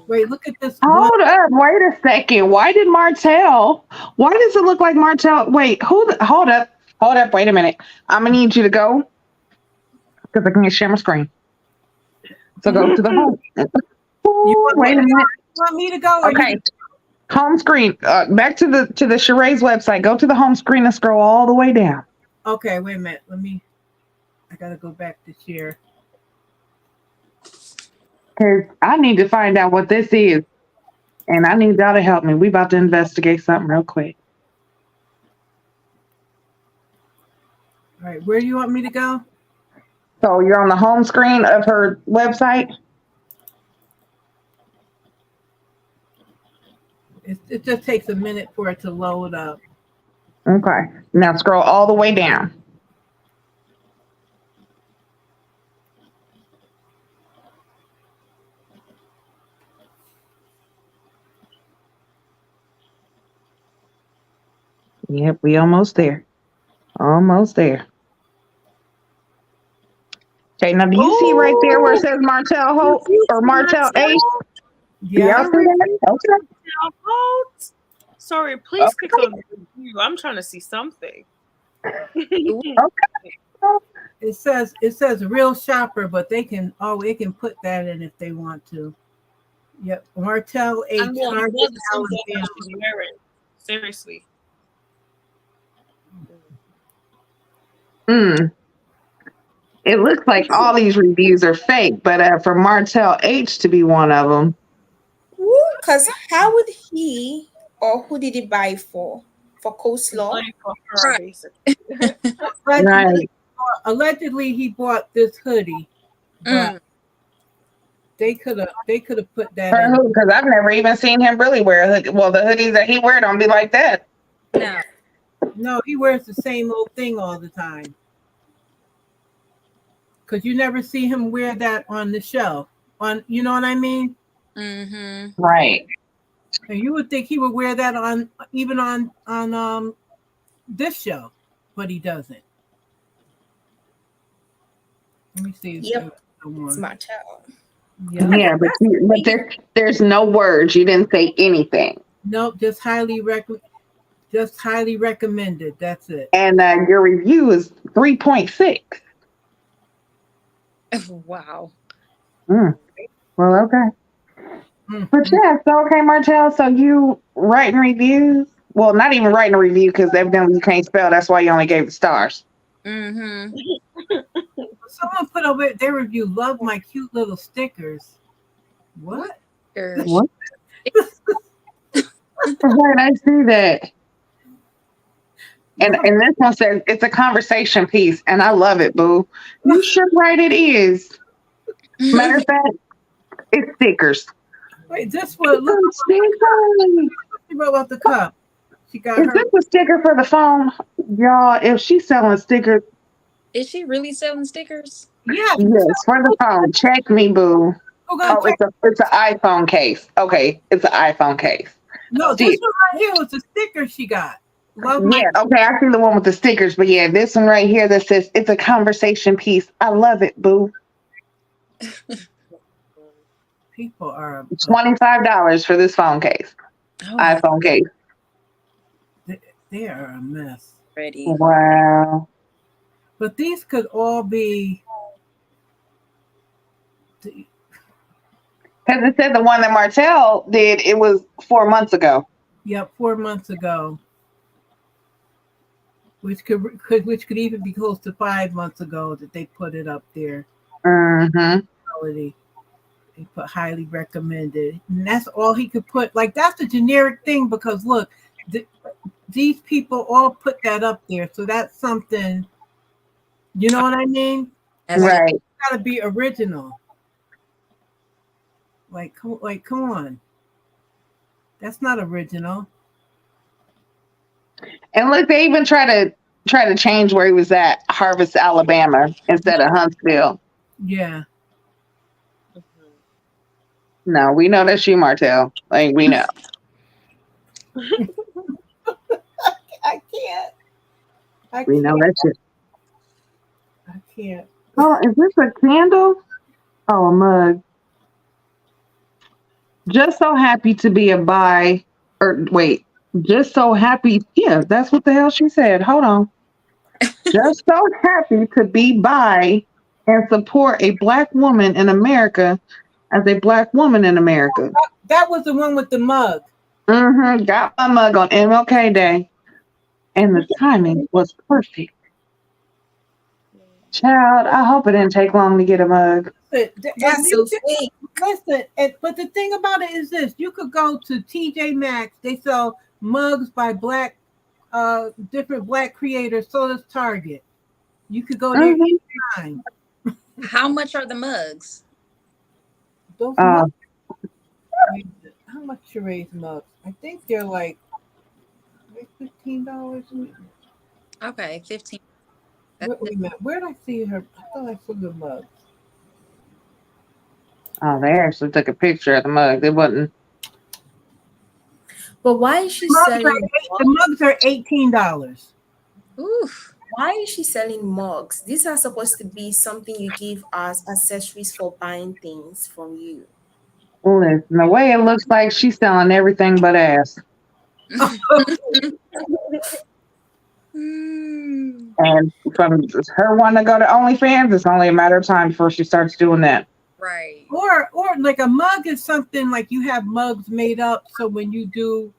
Wait, look at this. Hold up. Wait a second. Why does it look like Martell? Wait, hold up. Wait a minute. I'm going to need you to go because I can't share my screen. So go to the home. Wait a minute. You want me to go? Okay. Home screen. Back to the Shereé's website. Go to the home screen and scroll all the way down. Okay, wait a minute. Let me. I gotta go back to share. Because I need to find out what this is. And I need y'all to help me. We about to investigate something real quick. All right, where do you want me to go? So you're on the home screen of her website? It just takes a minute for it to load up. Okay. Now scroll all the way down. Yep, we almost there. Almost there. Okay, now do you see right there where it says Martell Holt or Martell H? Yeah. Y'all see that? Okay. Holt. Sorry, please click on the review. I'm trying to see something. It says real shopper, but they can put that in if they want to. Yep, Martell H. And what Harvest, the symbol that Alabama. she's wearing? Seriously. It looks like all these reviews are fake, but for Martell H to be one of them. Because how would he or who did he buy for? For coleslaw? Like for her, Right. basically. Right. Allegedly, he bought this hoodie, but they could have put that For in. who? Because I've never even seen him really wear a hoodie. Well, the hoodies that he wear don't be like that. No. No, he wears the same old thing all the time. Because you never see him wear that on the show. You know what I mean? Mm-hmm. Right. And you would think he would wear that on this show, but he doesn't. Let me see. Yep. It's Martell. Yeah, but there's no words. You didn't say anything. Nope, just highly recommended. That's it. And your review is 3.6. Wow. Well, okay. But yeah, so okay, Martell. So you writing reviews? Well, not even writing a review because evidently you can't spell. That's why you only gave it stars. Mm-hmm. Someone put over their review. Love my cute little stickers. What? What? Right, I see that. And this one says it's a conversation piece, and I love it, boo. You sure right it is. Matter of fact, it's stickers. Wait, this one. Look, she wrote about the cup. She got Is her. this a sticker for the phone? Y'all, if she's selling stickers. Is she really selling stickers? Yeah. Yes, for the phone. Check me, boo. Oh, it's an iPhone case. Okay, it's an iPhone case. No, this one right here was a sticker she got. Okay, I see the one with the stickers, but yeah, this one right here that says it's a conversation piece. I love it, boo. People are $25 for this phone case. iPhone case. They are a mess. Ready. Wow. But these could all be. Because it said the one that Martell did, it was 4 months ago. Yep, 4 months ago. Which could even be close to 5 months ago that they put it up there. Mm-hmm. They put highly recommended, and that's all he could put. Like that's the generic thing because look, these people all put that up there, so that's something. You know what I mean? Right. It's gotta be original. Like, come on. That's not original. And look, they even try to change where he was at, Harvest, Alabama, instead of Huntsville. Yeah. No, we know that's you, Martell. Like we know. I can't. We know that's it. I can't. Oh, is this a candle? Oh, a mug. Just so happy to be a buy, or wait, just so happy. Yeah, that's what the hell she said. Hold on. Just so happy to be by and support a Black woman in America as a Black woman in America. That was the one with the mug. Mm-hmm. Got my mug on MLK Day. And the timing was perfect. Child, I hope it didn't take long to get a mug. If That's you so fake. listen, but the thing about it is this: you could go to TJ Maxx. They sell mugs by different black creators. So does Target. You could go there Hmm. anytime. How much are the mugs? Those Uh, mugs. How much Sheree's mugs? I think they're like $15. Okay, 15. That's Wait a minute. Where did I see her? I thought I saw the mugs. oh, they actually took a picture of the mug. It wasn't. But why is she Mugs are selling the mugs are $18. oof. why is she selling mugs? These are supposed to be something you give as accessories for buying things from you. Listen, the way it looks like she's selling everything but ass. Mm, And from her wanting to go to OnlyFans, it's only a matter of time before she starts doing that. right. Or like a mug is something like you have mugs made up. So when you do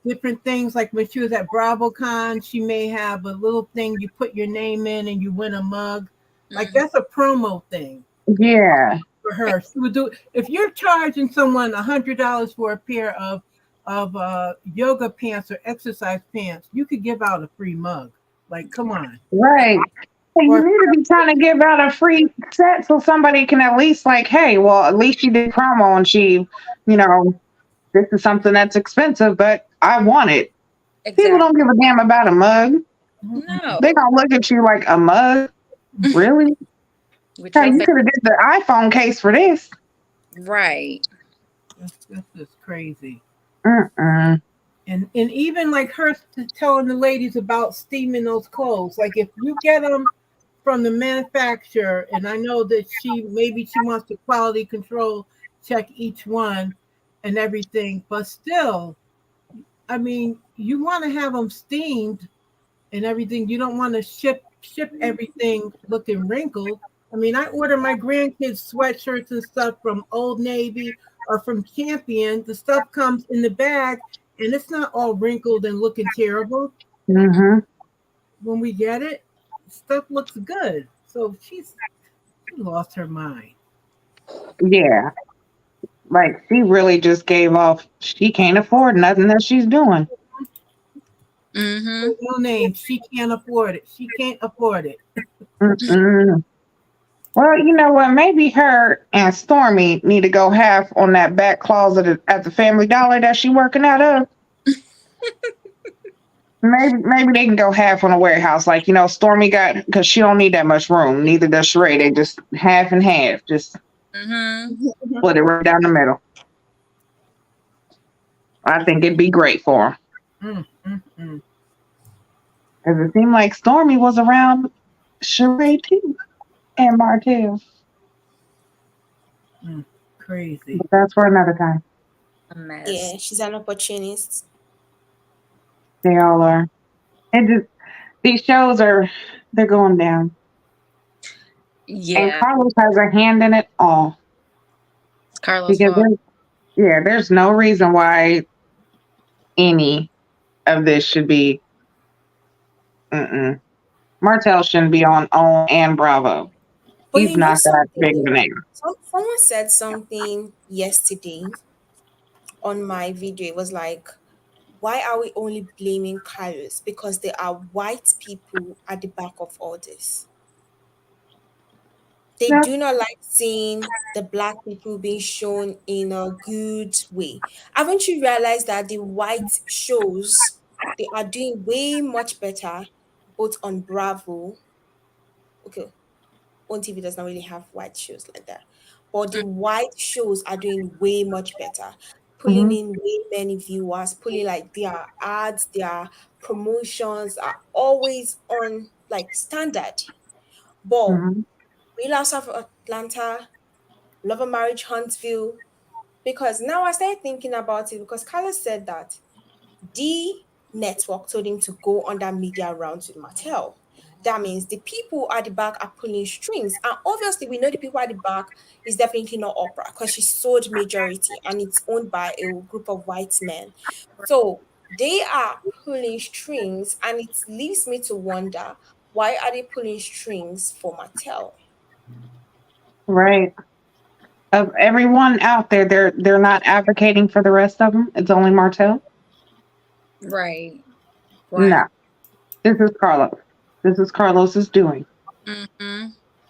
different things, like when she was at BravoCon, she may have a little thing you put your name in and you win a mug. Like Mhm. that's a promo thing Yeah. for her. She would do if you're charging someone $100 for a pair of yoga pants or exercise pants, you could give out a free mug. Like, come on. Right. And you Or need to be trying to give out a free set so somebody can at least like, hey, well, at least she did promo and she, you know, this is something that's expensive, but I want it. People Exactly. don't give a damn about a mug. They No. gonna look at you like a mug. Really? With Hey, your you face. could have did the iPhone case for this. Right. that's just crazy. Mm-mm. And even like her telling the ladies about steaming those clothes. Like if you get them from the manufacturer, and I know that she wants to quality control check each one and everything, but still, I mean, you want to have them steamed and everything. You don't want to ship everything looking wrinkled. I mean, I order my grandkids sweatshirts and stuff from Old Navy or from Champion. The stuff comes in the bag and it's not all wrinkled and looking terrible. Mm-hmm. When we get it, stuff looks good. So she lost her mind. Yeah. Like she really just gave off she can't afford nothing that she's doing. Mm-hmm. No name. She can't afford it. She can't afford it. Mm-mm. Well, you know what? Maybe her and Stormy need to go half on that back closet at the Family Dollar that she working out of. Maybe they can go half on a warehouse. Like, Stormy got because she don't need that much room. Neither does Shereé. They just half and half. Just Mm-hmm. split it right down the middle. I think it'd be great for them. Mm, mm, mm, Because it seemed like Stormy was around Shereé too and Martell. mm. Crazy. But that's for another time. A mess. Yeah, she's an opportunist. They all are. And just these shows they're going down. And Yeah. Carlos has a hand in it all. It's Carlos' Because fault. there's no reason why any of this should be. Mm-mm. Martell shouldn't be on OWN and Bravo. But He's you know not that big of something? a name. Someone said something yesterday on my video. It was like, why are we only blaming Carlos? Because there are white people at the back of all this. They Yep. do not like seeing the black people being shown in a good way. Haven't you realized that the white shows they are doing way much better both on Bravo? Okay, on TV does not really have white shows like that. But the white shows are doing way much better, pulling Mm-hmm. in way many viewers, pulling like their ads, their promotions are always on like standard. But Mm-hmm. Real House of Atlanta, Love and Marriage Huntsville, because now I started thinking about it because Carlos said that the network told him to go on that media rounds with Mattel. That means the people at the back are pulling strings. And obviously, we know the people at the back is definitely not Oprah because she sold majority and it's owned by a group of white men. So they are pulling strings, and it leaves me to wonder why are they pulling strings for Martell? Right. Of everyone out there, they're not advocating for the rest of them. It's only Martell. Right. No, Why? this is Carlos. This is Carlos's doing. Mm-hmm.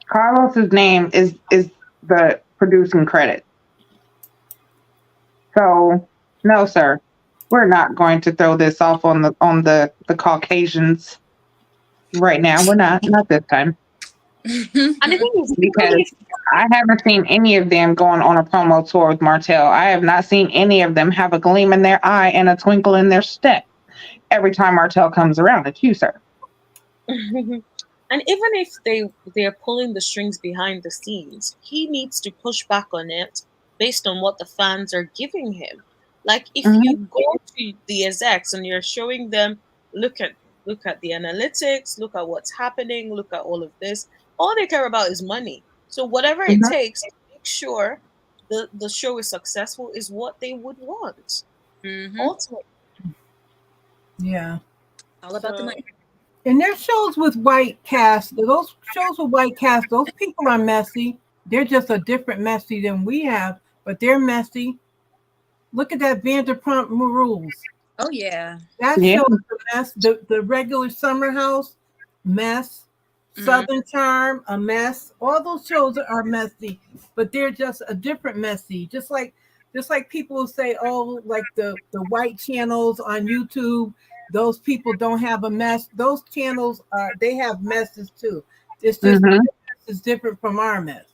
Carlos's name is the producing credit. So no, sir, we're not going to throw this off on the Caucasians right now. We're not this time And the thing is, even because if I haven't seen any of them going on a promo tour with Martell. I have not seen any of them have a gleam in their eye and a twinkle in their step every time Martell comes around. It's you, sir. and even if they're pulling the strings behind the scenes, he needs to push back on it based on what the fans are giving him. Like if Mhm. you go to the execs and you're showing them, look at the analytics, look at what's happening, look at all of this. All they care about is money. So whatever it Mhm. takes to make sure the show is successful is what they would want. Mm-hmm. Ultimately. Yeah. All about the So money. And there's shows with white cast. Those shows with white cast, those people are messy. They're just a different messy than we have, but they're messy. Look at that Vanderpump Rules. Oh yeah. That Yeah. show is a mess. The regular Summer House, mess. Mm-hmm. Southern Charm, a mess. All those shows are messy, but they're just a different messy. Just like people will say, oh, like the white channels on YouTube, those people don't have a mess. Those channels they have messes too. It's just Mhm. their mess is different from our mess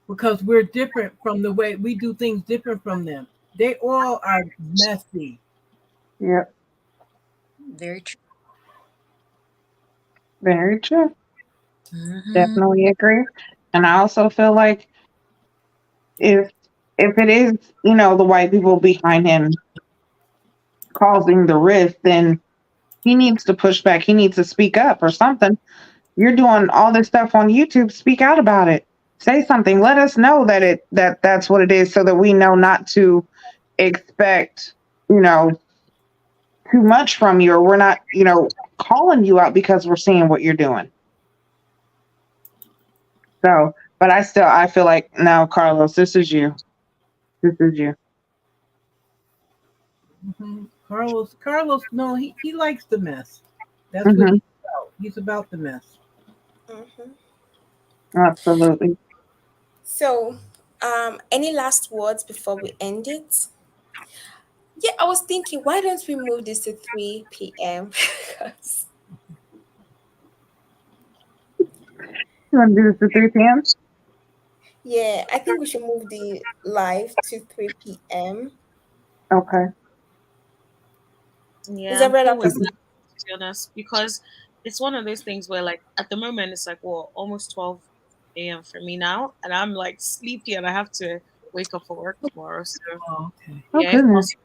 because we're different from the way we do things different from them. They all are messy. Yep. Very true. Very true. Mm-hmm. Definitely agree. And I also feel like if it is, the white people behind him causing the rift, then he needs to push back. He needs to speak up or something. You're doing all this stuff on YouTube. Speak out about it. Say something. Let us know that's what it is, so that we know not to expect, too much from you, or we're not, calling you out because we're seeing what you're doing. So, but I feel like, no, Carlos, this is you. This is you. Carlos, no, he likes the mess. That's what Hmm. he's about. He's about the mess. Mhm. Absolutely. So, any last words before we end it? Yeah, I was thinking, why don't we move this to 3 p.m.? Because You want to do this at 3 p.m.? yeah, I think we should move the live to 3 p.m. Okay. Is yeah, I'm everyone cool with else? that, to be honest, because it's one of those things where, like, at the moment, it's like, well, almost 12 a.m. for me now, and I'm like sleepy, and I have to wake up for work tomorrow. So, Oh, okay. Oh, yeah, if goodness. possible,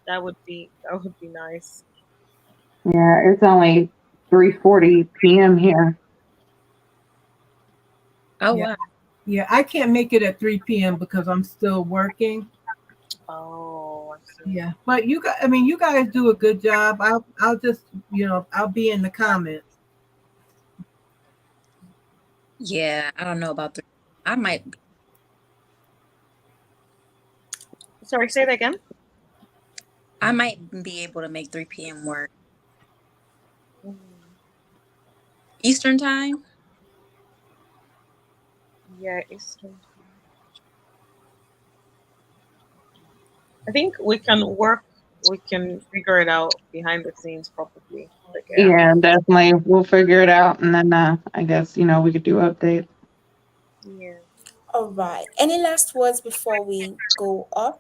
that would be nice. Yeah, it's only 3:40 p.m. here. Oh Yeah. wow. Yeah, I can't make it at 3 p.m. because I'm still working. Oh, I see. Yeah. But you guys do a good job. I'll just, I'll be in the comments. Yeah, I don't know about the. I might. Sorry, say that again. I might be able to make 3 p.m. work Mm, Eastern time. yeah, Eastern. I think we can work. We can figure it out behind the scenes probably. But yeah. Yeah, definitely. We'll figure it out, and then I guess we could do updates. Yeah. All right. Any last words before we go off?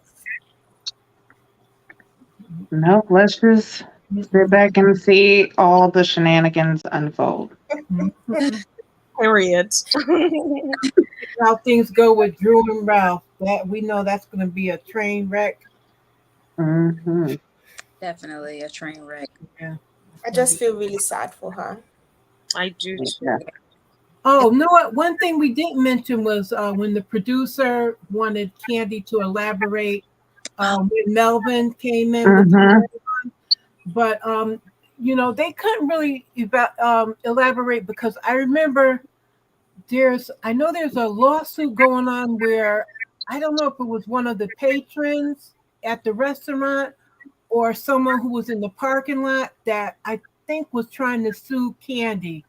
No, let's just sit back and see all the shenanigans unfold. Period. How things go with Drew and Ralph. That we know that's going to be a train wreck. Hmm. Definitely a train wreck. Yeah. I just feel really sad for her. I do Yeah. too. Oh, no! What? One thing we didn't mention was when the producer wanted Candy to elaborate when Melvin came in with, Hmm. but they couldn't really elaborate because I remember I know there's a lawsuit going on where I don't know if it was one of the patrons at the restaurant or someone who was in the parking lot that I think was trying to sue Kandi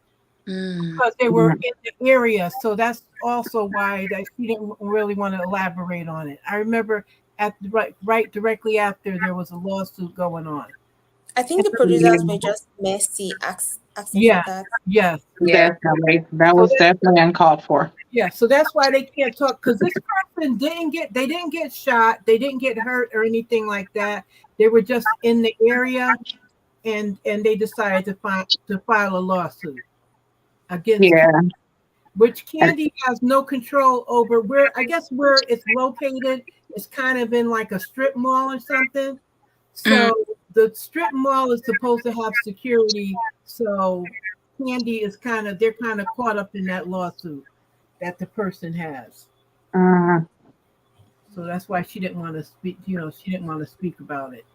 because they were in the area. So that's also why that she didn't really want to elaborate on it. I remember at the right directly after there was a lawsuit going on. I think the producers were just messy asking for that. Yes. Definitely. That was definitely uncalled for. Yeah, so that's why they can't talk because this person didn't get shot, they didn't get hurt or anything like that. They were just in the area, and they decided to file a lawsuit against Kandi, which Kandi has no control over. Where it's located is kind of in like a strip mall or something. So the strip mall is supposed to have security. So Kandi is they're kind of caught up in that lawsuit that the person has. So that's why she didn't want to speak. She didn't want to speak about it.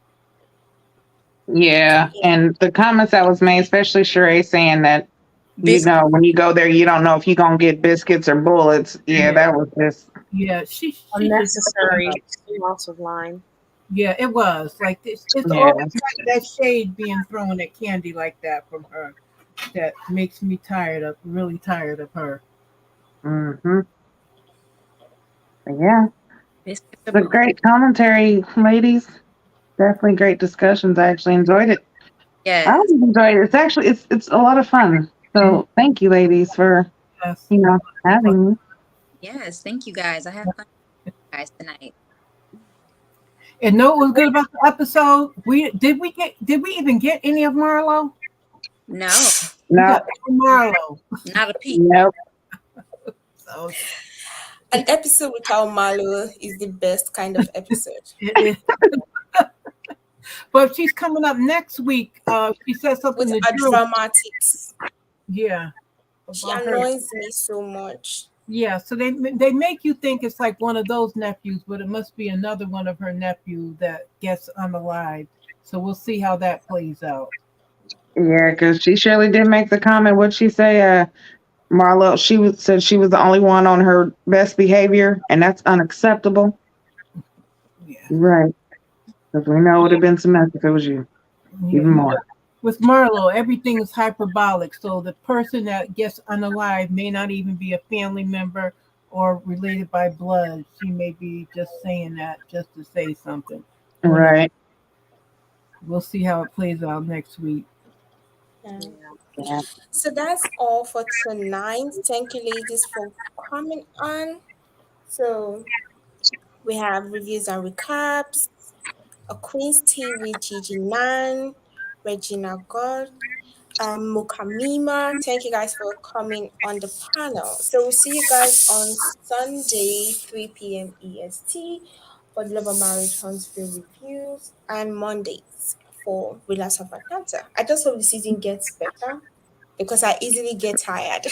Yeah, and the comments that was made, especially Shereé saying that, when you go there, you don't know if you're going to get biscuits or bullets. Yeah, that was just... Yeah, she unnecessary loss of line. Yeah, it was. Like, it's always like that shade being thrown at Kandi like that from her that makes me really tired of her. Yeah. It's a great commentary, ladies. Definitely great discussions. I actually enjoyed it. Yes. I always enjoyed it. It's a lot of fun. So thank you, ladies, for having me. Yes, thank you guys. I had fun with you guys tonight. And know what was good about the episode? Did we even get any of Marlo? No. Marlo. Not a peep. Nope. So an episode without Marlo is the best kind of episode. But she's coming up next week. She said something with dramatics. Yeah. She annoys me so much. Yeah, so they make you think it's like one of those nephews, but it must be another one of her nephews that gets unalived. So we'll see how that plays out. Yeah, because she surely did make the comment. What'd she say? Marlo, said she was the only one on her best behavior, and that's unacceptable. Yeah. Right. Because we know it would have been some mess if it was you. Even more. With Marlo, everything is hyperbolic. So the person that gets unalived may not even be a family member or related by blood. She may be just saying that just to say something. Right. We'll see how it plays out next week. Yeah. So that's all for tonight. Thank you, ladies, for coming on. So we have reviews and recaps, a Queen's Tea with Gigi Nan, Regina God, Mukamima. Thank you guys for coming on the panel. So we'll see you guys on Sunday, 3 p.m. EST for the Love of Marriage Huntsville reviews, and Mondays for Relapse of Cancer. I just hope the season gets better because I easily get tired.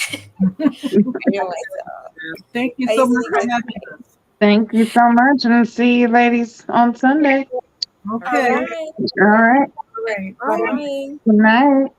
Thank you so much. Thank you so much, and see you ladies on Sunday. Okay. All right. All right. Good night.